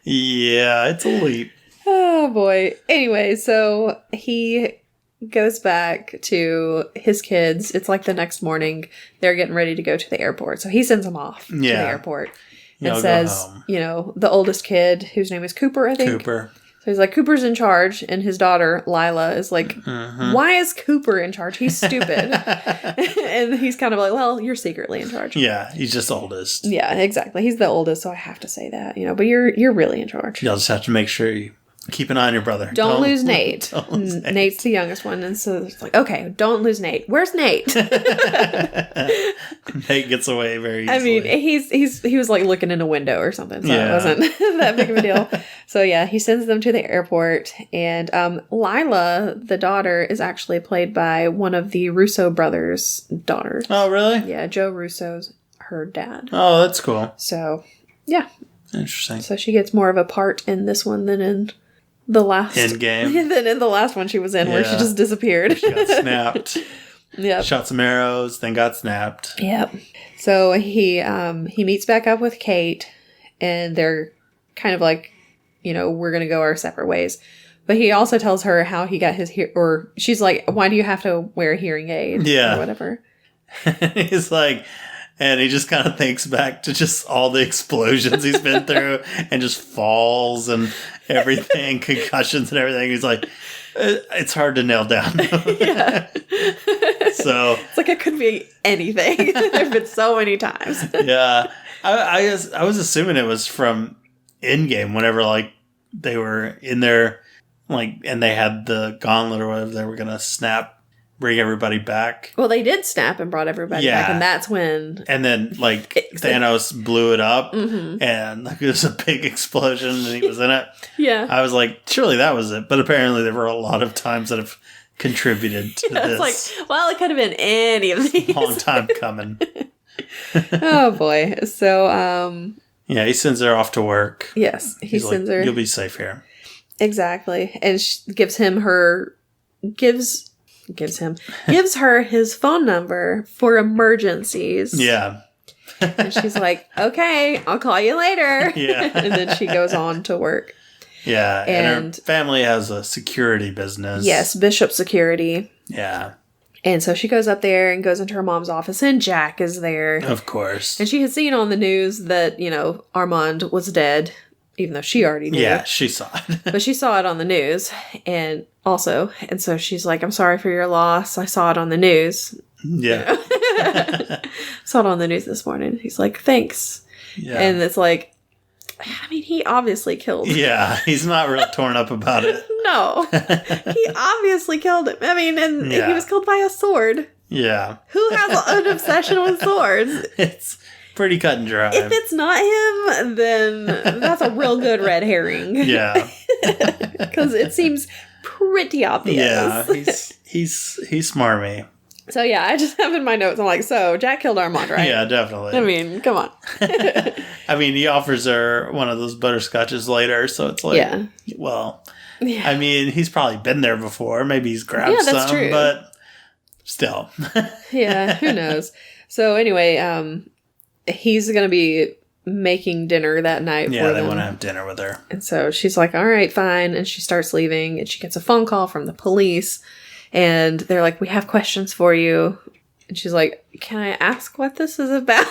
Yeah, it's a leap. Oh, boy. Anyway, so he goes back to his kids. It's like the next morning. They're getting ready to go to the airport. So he sends them off to the airport. And says, the oldest kid, whose name is Cooper, I think. Cooper. So he's like, Cooper's in charge. And his daughter, Lila, is like, why is Cooper in charge? He's stupid. And he's kind of like, well, you're secretly in charge. Yeah, he's just oldest. Yeah, exactly. He's the oldest, so I have to say that, but you're really in charge. You'll just have to make sure you keep an eye on your brother. Don't lose Nate. Don't lose Nate. Nate's the youngest one. And so it's like, okay, don't lose Nate. Where's Nate? Nate gets away very easily. I mean, he was like looking in a window or something. So it wasn't that big of a deal. So yeah, he sends them to the airport. And Lila, the daughter, is actually played by one of the Russo brothers' daughters. Oh, really? Yeah, Joe Russo's her dad. Oh, that's cool. So, yeah. Interesting. So she gets more of a part in this one than in the last Endgame. Than in the last one she was in, where she just disappeared. She got snapped. Yep. Shot some arrows, then got snapped. Yep. So he meets back up with Kate, and they're kind of like, we're gonna go our separate ways. But he also tells her how he got his or she's like, why do you have to wear a hearing aid? Yeah. Or whatever. He's like, and he just kind of thinks back to just all the explosions he's been through and just falls and everything, concussions and everything. He's like, it's hard to nail down. Yeah. So it's like it could be anything. There've been so many times. Yeah. I was assuming it was from Endgame whenever like they were in there like and they had the gauntlet or whatever, they were gonna bring everybody back. Well, they did snap and brought everybody back, and that's when... And then, like, Thanos blew it up, and like, there was a big explosion, and he was in it. Yeah. I was like, surely that was it. But apparently there were a lot of times that have contributed to this. It's like, well, it could have been any of these. Long time coming. Oh, boy. So, yeah, he sends her off to work. Yes, he sends her. You'll be safe here. Exactly. And she gives her his phone number for emergencies. Yeah. And she's like, okay, I'll call you later. Yeah. And then she goes on to work. Yeah. And her family has a security business. Yes, Bishop Security. Yeah. And so she goes up there and goes into her mom's office, and Jack is there. Of course. And she had seen on the news that, Armand was dead, even though she already knew. Yeah, she saw it. But she saw it on the news, and so she's like, I'm sorry for your loss. I saw it on the news. Yeah. Saw it on the news this morning. He's like, thanks. Yeah. And it's like, I mean, he obviously killed him. Yeah, he's not real torn up about it. No. He obviously killed him. I mean, and he was killed by a sword. Yeah. Who has an obsession with swords? It's pretty cut and dry. If it's not him, then that's a real good red herring. Yeah. Because it seems pretty obvious. Yeah, he's smarmy. So yeah, I just have in my notes, I'm like, so Jack killed Armand, right? Yeah, definitely. I mean, come on. I mean, he offers her one of those butterscotches later, so it's like, well, I mean, he's probably been there before. Maybe he's grabbed some, true. But still. Yeah, who knows? So anyway, he's going to be making dinner that night for them. Yeah, they want to have dinner with her. And so she's like, all right, fine. And she starts leaving, and she gets a phone call from the police. And they're like, we have questions for you. And she's like, can I ask what this is about?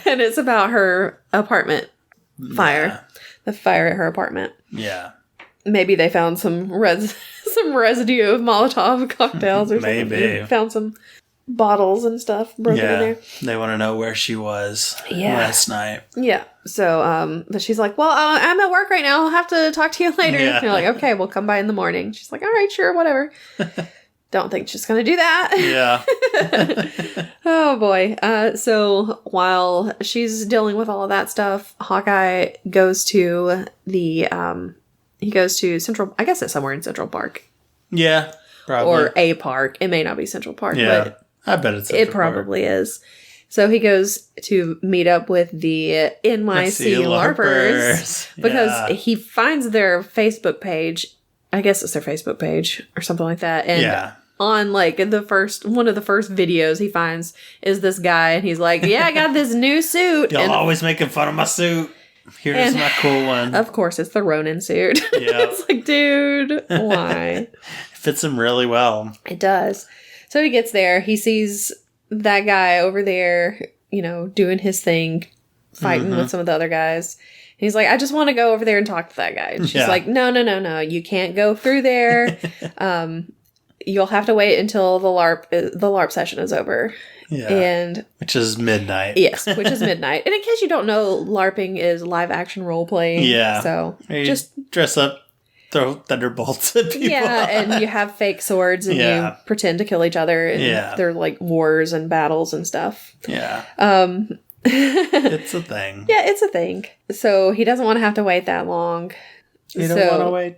And it's about her apartment fire. Yeah. The fire at her apartment. Yeah. Maybe they found some residue of Molotov cocktails or something. Maybe. Found some bottles and stuff broken in there. They want to know where she was last night. Yeah. So, but she's like, well, I'm at work right now. I'll have to talk to you later. Yeah. And you're like, okay, we'll come by in the morning. She's like, all right, sure, whatever. Don't think she's going to do that. Yeah. Oh, boy. So while she's dealing with all of that stuff, Hawkeye goes to Central, I guess it's somewhere in Central Park. Yeah, probably. Or a park. It may not be Central Park, but I bet it's Central Park. It probably is. So he goes to meet up with the NYC LARPers because he finds their Facebook page. I guess it's their Facebook page or something like that. And on like one of the first videos he finds is this guy, and he's like, yeah, I got this new suit. Y'all always making fun of my suit. Here's my cool one. Of course, it's the Ronin suit. Yeah. It's like, dude, why? It fits him really well. It does. So he gets there. He sees that guy over there, doing his thing, fighting with some of the other guys. And he's like, I just want to go over there and talk to that guy. And she's like, no. You can't go through there. You'll have to wait until the LARP session is over. Yeah. Which is midnight. Yes, which is midnight. And in case you don't know, LARPing is live action role playing. Yeah. So just dress up, throw thunderbolts at people. Yeah, and you have fake swords and you pretend to kill each other. And they're like wars and battles and stuff. Yeah. It's a thing. Yeah, it's a thing. So he doesn't want to have to wait that long. You don't want to wait?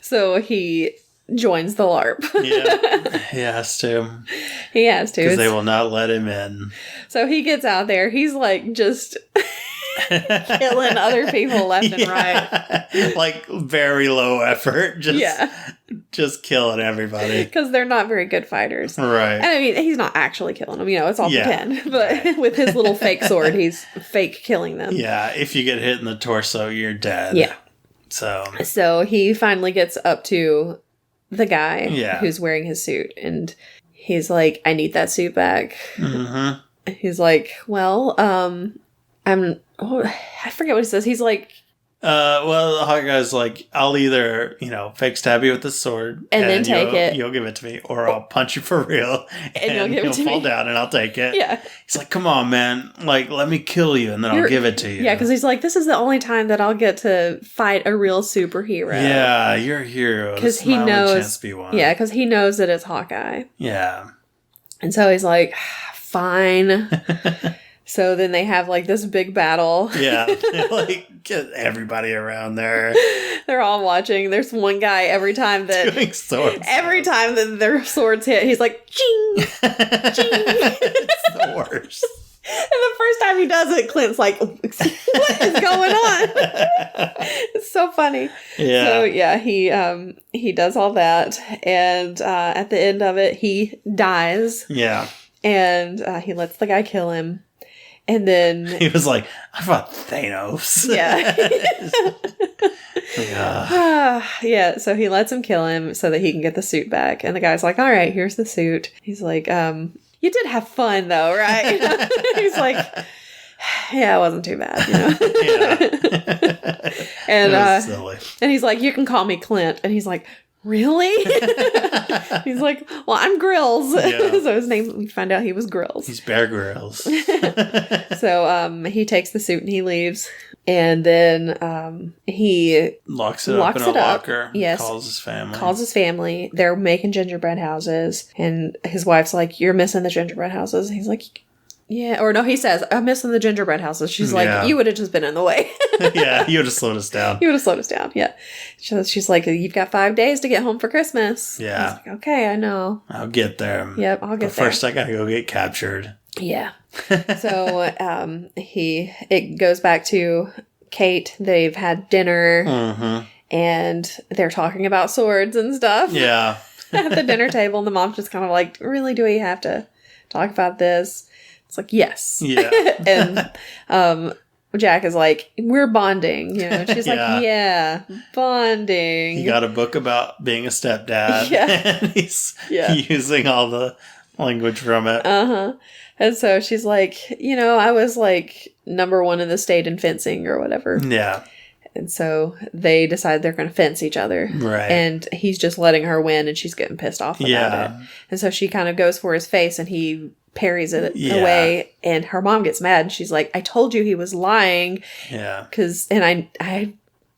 So he joins the LARP. Yeah, he has to. He has to. Because they will not let him in. So he gets out there. He's like just killing other people left and right. Like very low effort. Just just killing everybody. Because they're not very good fighters. Right. And I mean, he's not actually killing them. It's all pretend. But with his little fake sword, he's fake killing them. Yeah, if you get hit in the torso, you're dead. Yeah. So he finally gets up to the guy Yeah. who's wearing his suit. And he's like, I need that suit back. Mm-hmm. He's like, well, I forget what he says. He's like, well, the Hawkeye's like, I'll either, fake stab you with the sword and then take it. You'll give it to me, or I'll punch you for real and you'll give it to fall me. down and I'll take it. Yeah. He's like, come on, man. Like, let me kill you and then I'll give it to you. Yeah, because he's like, this is the only time that I'll get to fight a real superhero. Yeah, you're a hero. Because he knows. Yeah, because he knows that it's Hawkeye. Yeah. And so he's like, fine. So then they have like this big battle. Yeah. Like, get everybody around there. They're all watching. There's one guy every time that doing swords. Every time that their swords hit, he's like, ching, ching. It's the worst. And the first time he does it, Clint's like, what is going on? It's so funny. Yeah. So yeah, he does all that, and at the end of it, he dies. Yeah. And he lets the guy kill him. And then he was like, I fought Thanos. Yeah. Yeah, so he lets him kill him so that he can get the suit back. And the guy's like, all right, here's the suit. He's like, you did have fun though, right? He's like, yeah, it wasn't too bad, And silly. And he's like, you can call me Clint. And he's like, really? He's like, well, I'm Grills. Yeah. So his name, we find out he was Grills. He's Bear Grylls. So he takes the suit and he leaves. And then he locks it up in a locker. Yes. Calls his family. They're making gingerbread houses. And his wife's like, you're missing the gingerbread houses. He's like, yeah. Or no, he says, I'm missing the gingerbread houses. She's like, you would have just been in the way. Yeah, you would have slowed us down. You would have slowed us down, yeah. She's like, you've got 5 days to get home for Christmas. Yeah. He's like, okay, I know. I'll get there. Yep, I'll get but there. First, I gotta go get captured. Yeah. So it goes back to Kate. They've had dinner. Mm-hmm. And they're talking about swords and stuff. Yeah. At the dinner table. And the mom's just kind of like, really, do we have to talk about this? It's like, yes. Yeah. And Jack is like, we're bonding. And she's like, yeah, bonding. He got a book about being a stepdad. Yeah. And he's using all the language from it. Uh-huh. And so she's like, I was like #1 in the state in fencing or whatever. Yeah. And so they decide they're going to fence each other. Right. And he's just letting her win and she's getting pissed off about it. And so she kind of goes for his face and he parries it away. And her mom gets mad and she's like, I told you he was lying. Yeah. And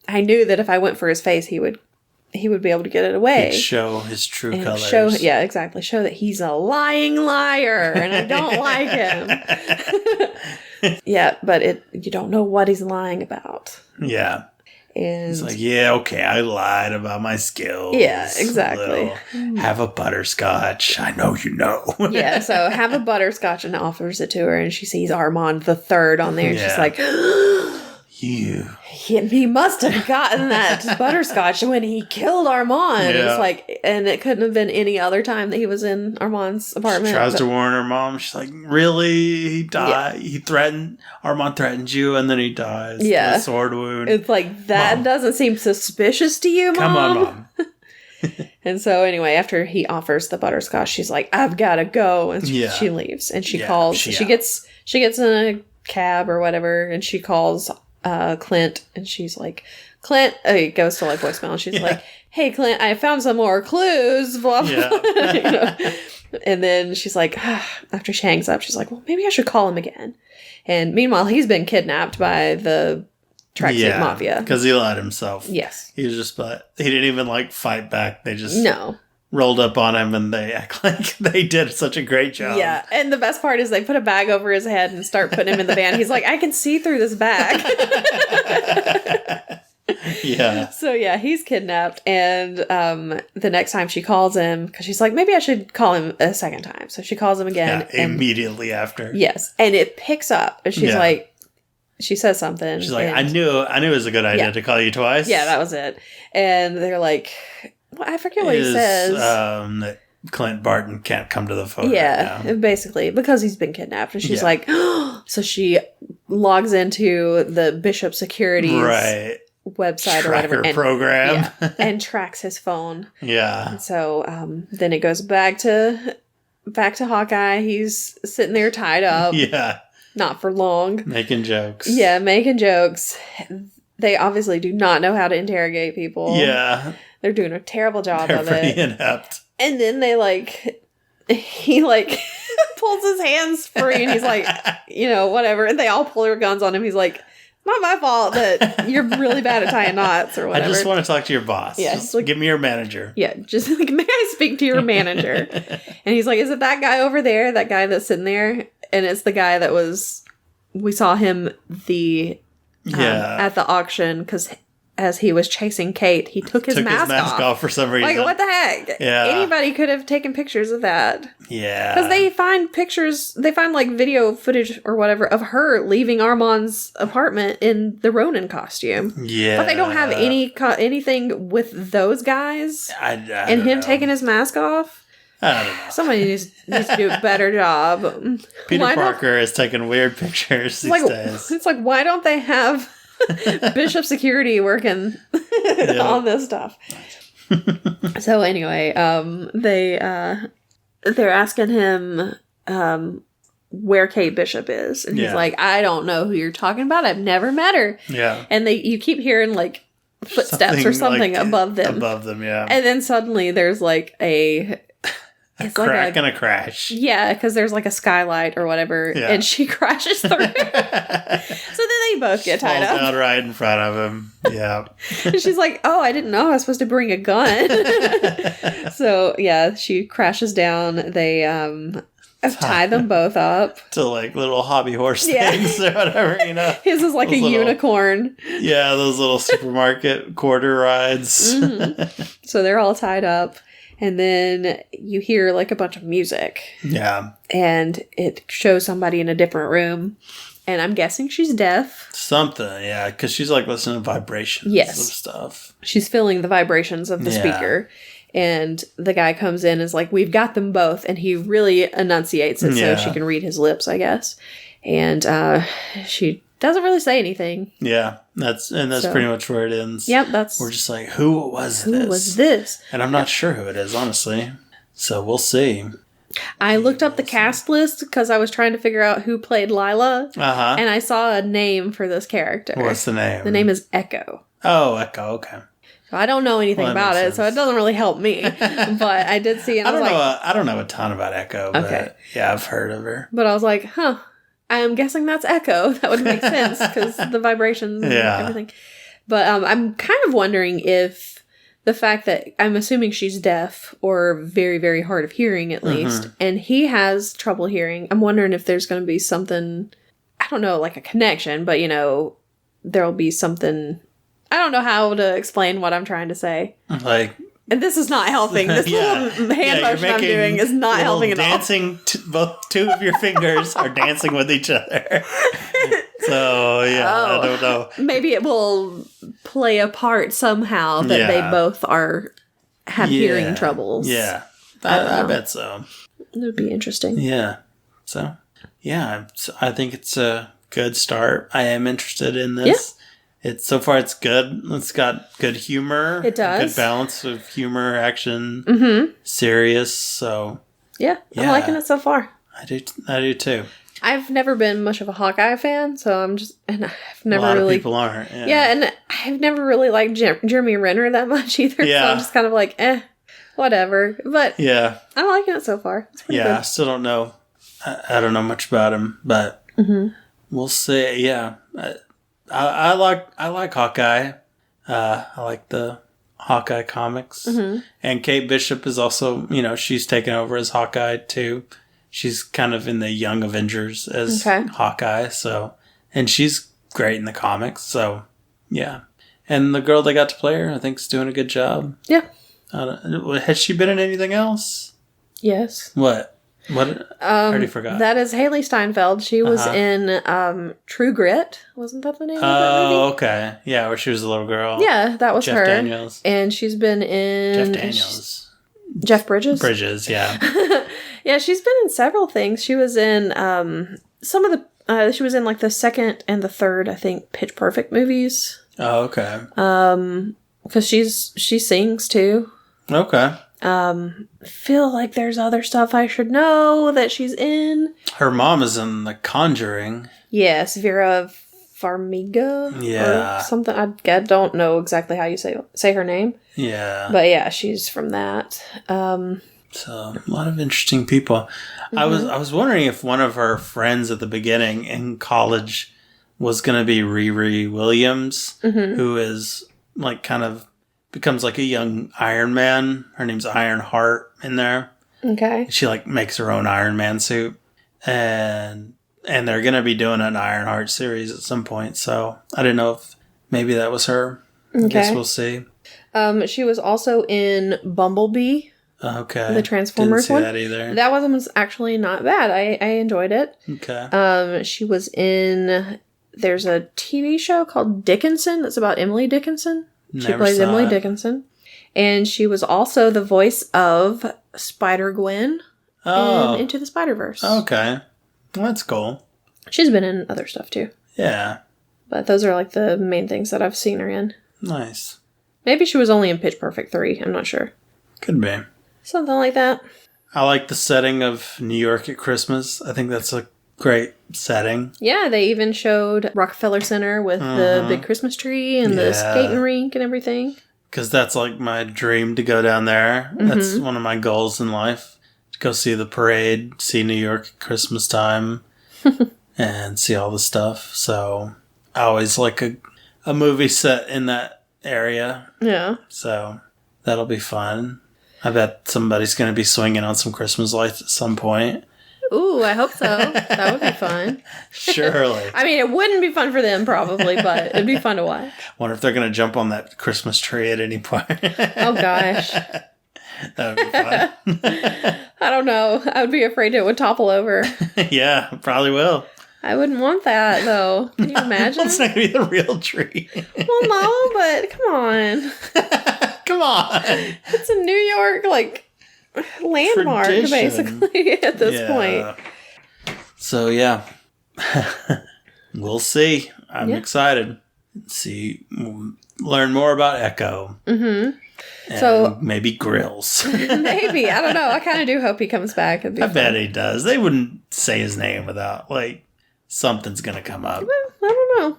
I knew that if I went for his face, he would be able to get it away. He'd show his true colors. Yeah, exactly. Show that he's a lying liar and I don't like him. Yeah, but you don't know what he's lying about. Yeah. And he's like, yeah, okay, I lied about my skills. Yeah, exactly. Have a butterscotch. I know you know. Yeah, so have a butterscotch and offers it to her, and she sees Armand the Third on there, and she's like, he must have gotten that butterscotch when he killed Armand. Yeah. It's like, and it couldn't have been any other time that he was in Armand's apartment. She tries to warn her mom. She's like, really? He died? Yeah. Armand threatened you, and then he dies. Yeah. A sword wound. It's like, that doesn't seem suspicious to you, Mom? Come on, Mom. And so anyway, after he offers the butterscotch, she's like, I've got to go. And she leaves. And she calls. She gets in a cab or whatever, and she calls Clint, and she's like, Clint, it goes to like voicemail, and she's like, hey Clint, I found some more clues, blah blah. And then she's like, after she hangs up, she's like, well, maybe I should call him again. And meanwhile, he's been kidnapped by the Tracksuit Mafia because he let himself. Yes, he was just, but he didn't even like fight back. They just rolled up on him and they act like they did such a great job. Yeah, and the best part is they put a bag over his head and start putting him in the van. He's like, I can see through this bag. Yeah. So yeah, he's kidnapped, and the next time she calls him, because she's like, maybe I should call him a second time. So she calls him again. Yeah, immediately after. Yes, and it picks up, and she's like, she says something. She's like, I knew it was a good idea to call you twice. Yeah, that was it. And they're like, I forget what he says. That Clint Barton can't come to the photo. Yeah, right now. Basically, because he's been kidnapped. And she's like, so she logs into the Bishop Security's website or whatever. And, program. And tracks his phone. Yeah. And so then it goes back to Hawkeye. He's sitting there tied up. Yeah. Not for long. Making jokes. Yeah, making jokes. They obviously do not know how to interrogate people. Yeah. They're doing a terrible job of it. They're pretty inept. And then he pulls his hands free and he's like, whatever. And they all pull their guns on him. He's like, not my fault that you're really bad at tying knots or whatever. I just want to talk to your boss. Yeah, just give me your manager. Yeah, just like, may I speak to your manager? And he's like, is it that guy over there? That guy that's sitting there? And it's the guy that we saw him at the auction because as he was chasing Kate, he took his mask off for some reason. Like, what the heck? Yeah. Anybody could have taken pictures of that. Yeah. Because they find video footage or whatever of her leaving Armand's apartment in the Ronin costume. Yeah. But they don't have anything with those guys and him taking his mask off. I don't know. Somebody needs to do a better job. Peter Parker is taking weird pictures these days. It's like, why don't they have Bishop Security working on this stuff? So anyway, they're asking him where Kate Bishop is, and he's like, I don't know who you're talking about. I've never met her. Yeah, and you keep hearing like footsteps or something above them. Yeah, and then suddenly there's like a crack and a crash. Yeah, because there's like a skylight or whatever, and she crashes through. So then they both get tied up. Falls down right in front of him. Yeah. And she's like, oh, I didn't know I was supposed to bring a gun. So, yeah, she crashes down. They tie them both up. To like little hobby horse things or whatever, His is like a unicorn. Yeah, those little supermarket quarter rides. Mm-hmm. So they're all tied up. And then you hear like a bunch of music. Yeah. And it shows somebody in a different room. And I'm guessing she's deaf. Something, yeah. Because she's like listening to vibrations of stuff. She's feeling the vibrations of the speaker. And the guy comes in and is like, we've got them both. And he really enunciates it so she can read his lips, I guess. And she doesn't really say anything. Yeah, that's pretty much where it ends. Yep, we're just like, who was this? And I'm not sure who it is, honestly. So we'll see. I looked up the cast list because I was trying to figure out who played Lila. Uh-huh. And I saw a name for this character. What's the name? The name is Echo. Oh, Echo, okay. So I don't know anything about it, so it doesn't really help me. But I did see, and I don't know a ton about Echo, but yeah, I've heard of her. But I was like, I'm guessing that's Echo. That would make sense because the vibrations and everything. But I'm kind of wondering if the fact that I'm assuming she's deaf or very, very hard of hearing at least, and he has trouble hearing. I'm wondering if there's going to be something, I don't know, like a connection, but there'll be something. I don't know how to explain what I'm trying to say. Like. And this is not helping. This little hand motion I'm doing is not helping at all. Dancing, both two of your fingers are dancing with each other. So, I don't know. Maybe it will play a part somehow that they both have hearing troubles. Yeah, I bet so. It would be interesting. Yeah. So, I think it's a good start. I am interested in this. Yeah. So far it's good. It's got good humor. It does. Good balance of humor, action, serious. So yeah, I'm liking it so far. I do too. I've never been much of a Hawkeye fan, so I've never a lot of people aren't. Yeah, and I've never really liked Jeremy Renner that much either. Yeah. So I'm just kind of like, whatever. But I'm liking it so far. It's pretty good. I still don't know. I don't know much about him, but we'll see. Yeah. I like Hawkeye. I like the Hawkeye comics. And Kate Bishop is also, she's taken over as Hawkeye too. She's kind of in the Young Avengers as Hawkeye. So, and she's great in the comics. So, yeah. And the girl they got to play her, I think, is doing a good job. Yeah. Has she been in anything else? Yes. What? What? I already forgot. That is Haley Steinfeld. She was in True Grit. Wasn't that the name of that movie? Oh, okay. Yeah, where she was a little girl. Yeah, that was Jeff her. Daniels. And she's been in... Jeff Daniels. Jeff Bridges? Bridges, yeah. Yeah, she's been in several things. She was in some of the... she was in like the second and the third, I think, Pitch Perfect movies. Oh, okay. Because she sings too. Okay. Feel like there's other stuff I should know that she's in. Her mom is in The Conjuring. Yes, Vera Farmiga. Yeah. Or something. I don't know exactly how you say her name. Yeah. But yeah, she's from that. So a lot of interesting people. Mm-hmm. I was wondering if one of her friends at the beginning in college was going to be Riri Williams, who is like kind of becomes like a young Iron Man. Her name's Iron Heart in there. Okay. She like makes her own Iron Man suit, and they're gonna be doing an Iron Heart series at some point. So I didn't know if maybe that was her. Okay. I guess we'll see. She was also in Bumblebee. Okay. The Transformers Didn't see one. that either. That one was actually not bad. I enjoyed it. Okay. She was in. There's a TV show called Dickinson that's about Emily Dickinson. She plays Emily Dickinson. And she was also the voice of Spider-Gwen in Into the Spider-Verse. Okay. Well, that's cool. She's been in other stuff too. Yeah. But those are like the main things that I've seen her in. Nice. Maybe she was only in Pitch Perfect 3. I'm not sure. Could be. Something like that. I like the setting of New York at Christmas. I think that's a great setting. Yeah, they even showed Rockefeller Center with the big Christmas tree and the skating rink and everything. Because that's like my dream to go down there. That's one of my goals in life. To go see the parade, see New York at Christmas time, and see all the stuff. So I always like a movie set in that area. Yeah. So that'll be fun. I bet somebody's going to be swinging on some Christmas lights at some point. Ooh, I hope so. That would be fun. Surely. I mean, it wouldn't be fun for them, probably, but it'd be fun to watch. Wonder if they're going to jump on that Christmas tree at any point. Oh, gosh. That would be fun. I don't know. I would be afraid it would topple over. Yeah, probably will. I wouldn't want that, though. Can you imagine? It's not going to be the real tree. Well, no, but come on. Come on. It's a New York, like, landmark, tradition. Basically, at this point. So, yeah. We'll see. I'm excited. See, learn more about Echo. Mm-hmm. And so maybe Grills. Maybe. I don't know. I kind of do hope he comes back. I bet he does. They wouldn't say his name without, like, something's going to come up. Well, I don't know.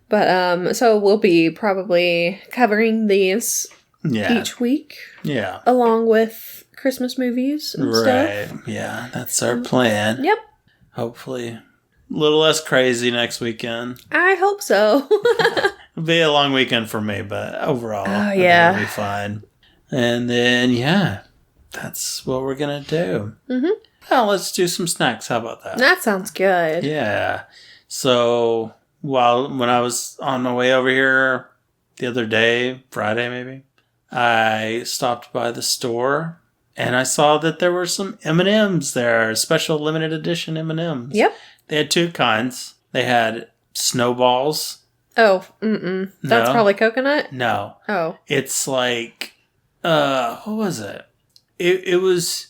But, so we'll be probably covering these each week. Yeah. Along with Christmas movies and stuff. Right. Yeah, that's our plan. Yep. Hopefully a little less crazy next weekend. I hope so. It'll be a long weekend for me, but overall, it'll be fine. And then, that's what we're going to do. Mm-hmm. Well, let's do some snacks. How about that? That sounds good. Yeah. So, when I was on my way over here the other day, Friday maybe, I stopped by the store and I saw that there were some M&Ms there, special limited edition M&Ms. Yep. They had two kinds. They had snowballs. Oh, That's probably coconut? No. Oh. It's like, what was it? It was,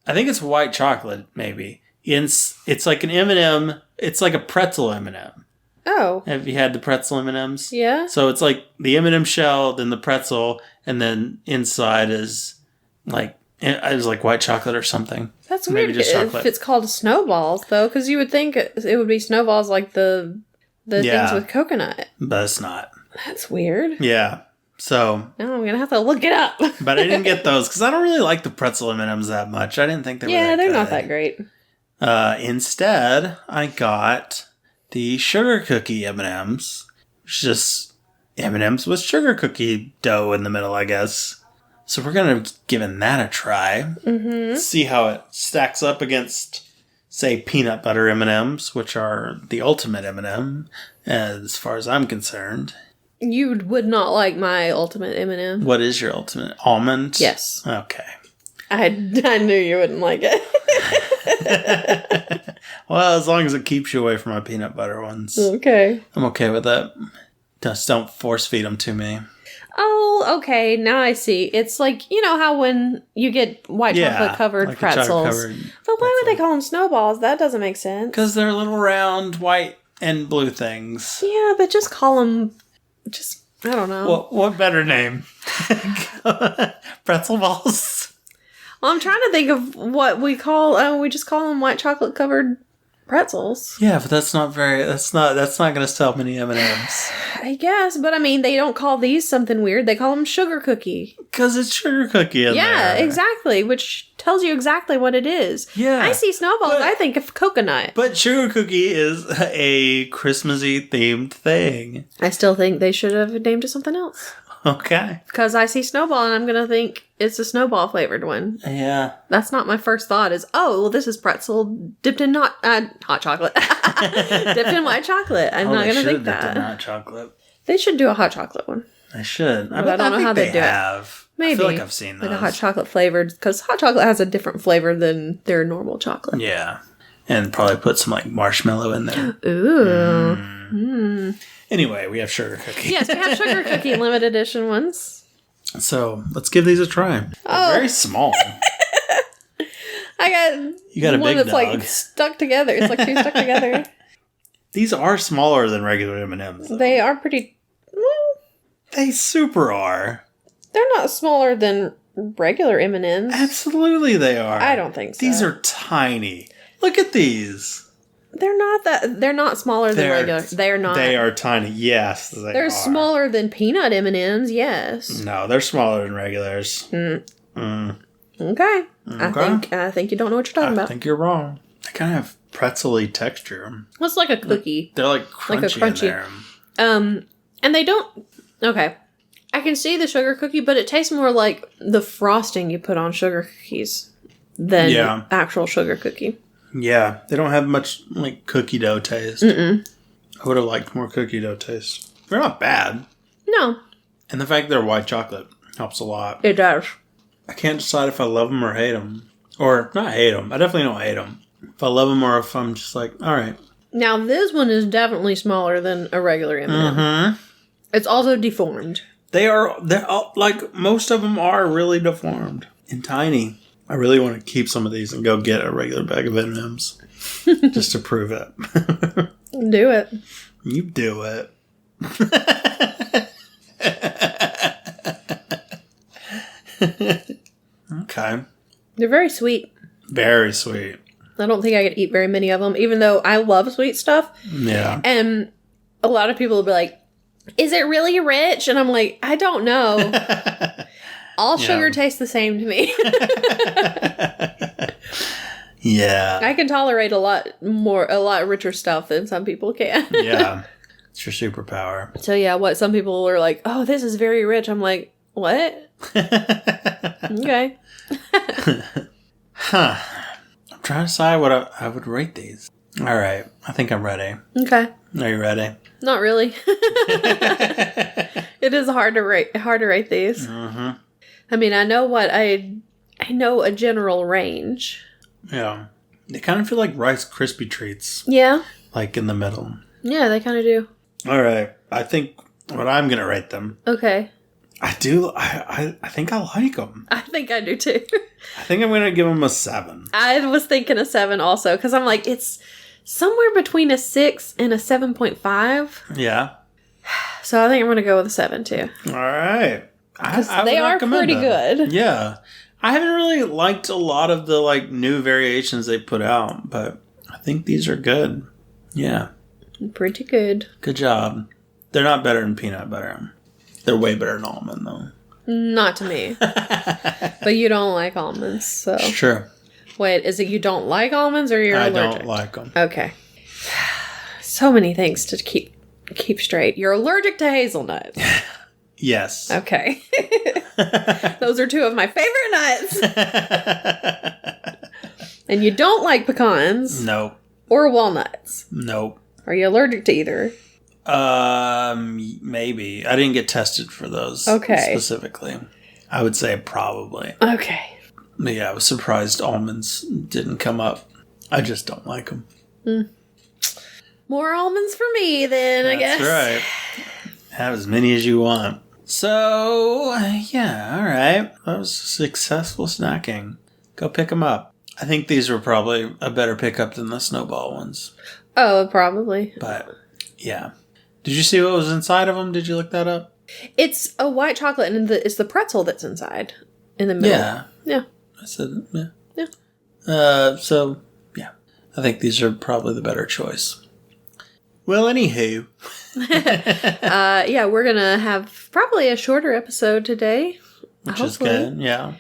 I think it's white chocolate, maybe. It's like an M&M. It's like a pretzel M&M. Oh. Have you had the pretzel M&Ms? Yeah. So it's like the M&M shell, then the pretzel, and then inside is like, it was like white chocolate or something. That's maybe weird just chocolate. if it's called snowballs, though, because you would think it would be snowballs like the things with coconut. But it's not. That's weird. Yeah. So. Now I'm going to have to look it up. But I didn't get those because I don't really like the pretzel M&Ms that much. I didn't think they were that Yeah, they're good. not that great. Instead, I got the sugar cookie M&Ms. It's just M&Ms with sugar cookie dough in the middle, I guess. So we're going to give that a try. Mm-hmm. See how it stacks up against, say, peanut butter M&Ms, which are the ultimate M&M, as far as I'm concerned. You would not like my ultimate M&M. What is your ultimate? Almond? Yes. Okay. I knew you wouldn't like it. Well, as long as it keeps you away from my peanut butter ones. Okay. I'm okay with that. Just don't force feed them to me. Oh, okay. Now I see. It's like, you know how when you get white chocolate covered like pretzels. But why would they call them snowballs? That doesn't make sense. Because they're little round white and blue things. Yeah, but just call them, I don't know. What better name? Pretzel balls? Well, I'm trying to think of what we call, we just call them white chocolate covered pretzels. Yeah, but that's not going to sell many M&Ms. I guess, but I mean, they don't call these something weird. They call them sugar cookie. Because it's sugar cookie in there. Yeah, exactly, which tells you exactly what it is. Yeah. I see snowballs, I think of coconut. But sugar cookie is a Christmassy themed thing. I still think they should have named it something else. Okay. Because I see snowball and I'm going to think it's a snowball flavored one. Yeah. That's not my first thought is, oh, well, this is pretzel dipped in hot chocolate. Dipped in white chocolate. I'm not going to think that. Dipped in hot chocolate. They should do a hot chocolate one. They should. But I don't know how they do it. Maybe. I feel like I've seen those. Like a hot chocolate flavored, because hot chocolate has a different flavor than their normal chocolate. Yeah. And probably put some like marshmallow in there. Ooh. Anyway, we have sugar cookie. Yes, we have sugar cookie limited edition ones. So let's give these a try. They're very small. You got a one big that's dog. like stuck together. It's like two stuck together. These are smaller than regular M&Ms. They are pretty. Well, they super are. They're not smaller than regular M&Ms. Absolutely, they are. I don't think so. These are tiny. Look at these. They're not smaller than regular. They're not. They are tiny. Yes, they're smaller than peanut M&Ms. Yes. No, they're smaller than regulars. Okay. I think you don't know what you're talking about. I think you're wrong. They kind of have pretzel-y texture. Well, it's like a cookie. They're like crunchy in there. And they don't. Okay. I can see the sugar cookie, but it tastes more like the frosting you put on sugar cookies than actual sugar cookie. Yeah, they don't have much like cookie dough taste. I would have liked more cookie dough taste. They're not bad. No. And the fact they're white chocolate helps a lot. It does. I can't decide if I love them or hate them. Or not hate them. I definitely don't hate them. If I love them or if I'm just like, all right. Now, this one is definitely smaller than a regular M&M. It's also deformed. They're like, most of them are really deformed and tiny. I really want to keep some of these and go get a regular bag of M&Ms just to prove it. Do it. You do it. Okay. They're very sweet. Very sweet. I don't think I could eat very many of them, even though I love sweet stuff. Yeah. And a lot of people will be like, is it really rich? And I'm like, I don't know. All sugar tastes the same to me. Yeah. I can tolerate a lot richer stuff than some people can. Yeah. It's your superpower. So yeah, what some people are like, oh, this is very rich. I'm like, what? Okay. Huh. I'm trying to decide what I would rate these. All right. I think I'm ready. Okay. Are you ready? Not really. It is hard to rate these. Mm-hmm. I mean, I know a general range. Yeah. They kind of feel like Rice Krispie treats. Yeah. Like in the middle. Yeah, they kind of do. All right. I think what I'm going to rate them. Okay. I do. I think I like them. I think I do too. I think I'm going to give them a 7. I was thinking a 7 also because I'm like, it's somewhere between a 6 and a 7.5. Yeah. So I think I'm going to go with a 7 too. All right. They are pretty good. Yeah. I haven't really liked a lot of the like new variations they put out, but I think these are good. Yeah. Pretty good. Good job. They're not better than peanut butter. They're way better than almond though. Not to me. But you don't like almonds, so. Sure. Wait, is it you don't like almonds or you're allergic? I don't like them. Okay. So many things to keep straight. You're allergic to hazelnuts. Yes. Okay. Those are 2 of my favorite nuts. And you don't like pecans. Nope. Or walnuts. Nope. Are you allergic to either? Maybe. I didn't get tested for those specifically. I would say probably. Okay. But yeah, I was surprised almonds didn't come up. I just don't like them. More almonds for me, then, I guess. That's right. Have as many as you want. So, yeah, all right. That was successful snacking. Go pick them up. I think these were probably a better pickup than the snowball ones. Oh, probably. But, yeah. Did you see what was inside of them? Did you look that up? It's a white chocolate, and it's the pretzel that's inside in the middle. Yeah. Yeah. I said, yeah. Yeah. So, yeah. I think these are probably the better choice. Well, anywho. Yeah, we're going to have probably a shorter episode today. Which is good, yeah.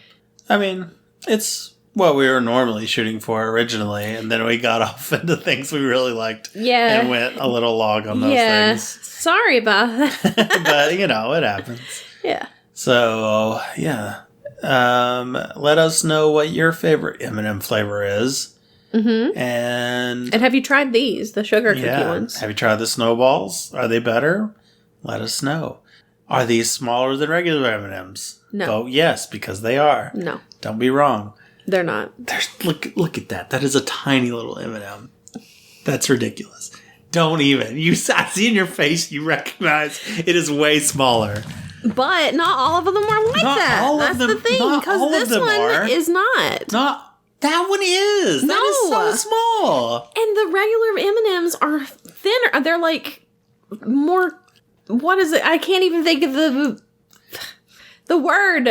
I mean, it's what we were normally shooting for originally, and then we got off into things we really liked. Yeah. And went a little long on those things. Sorry about that. But, it happens. Yeah. So, yeah. Let us know what your favorite M&M flavor is. Mm-hmm. And have you tried these, the sugar cookie ones? Have you tried the snowballs? Are they better? Let us know. Are these smaller than regular M&Ms? No. Oh, yes, because they are. No. Don't be wrong. They're not. Look at that. That is a tiny little M&M. That's ridiculous. Don't even. I see in your face, you recognize it is way smaller. But not all of them are like that. That's the thing, because this one is not. That one is. No. That is so small. And the regular M&Ms are thinner. They're like more. What is it? I can't even think of the word.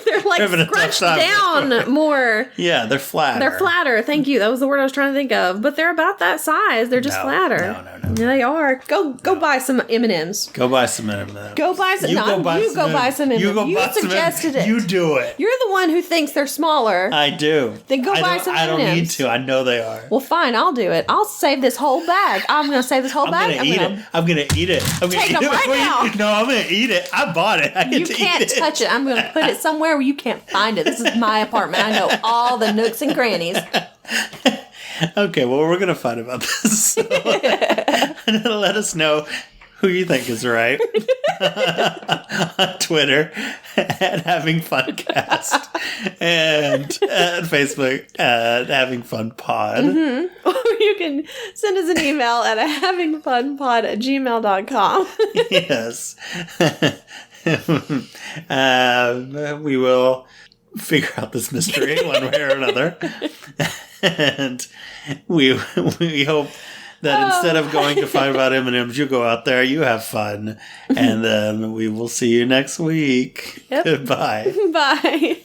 They're like scrunched down more. Yeah, they're flatter. They're flatter. Thank you. That was the word I was trying to think of. But they're about that size. They're just flatter. No. Yeah, they are. Go buy some M&Ms. Go buy some M&Ms. Go buy some. You go buy some M&Ms. You suggested it. You do it. You're the one who thinks they're smaller. I do. Then go buy some M&Ms. I don't need to. I know they are. Well, fine. I'll do it. I'll save this whole bag. I'm going to save this whole bag. I'm going to eat it. Take them right now. No, I'm going to eat it. I bought it. You can't touch it. I'm going to put it somewhere where you can't find it. This is my apartment. I know all the nooks and crannies. Okay, well, we're going to fight about this. So let us know who you think is right on Twitter at Having Funcast and at Facebook at Having Fun Pod. Mm-hmm. Or you can send us an email at havingfunpod@gmail.com. Yes. We will figure out this mystery one way or another. And we hope that instead of going to find about M&Ms, you go out there, you have fun. And then we will see you next week. Yep. Goodbye. Bye.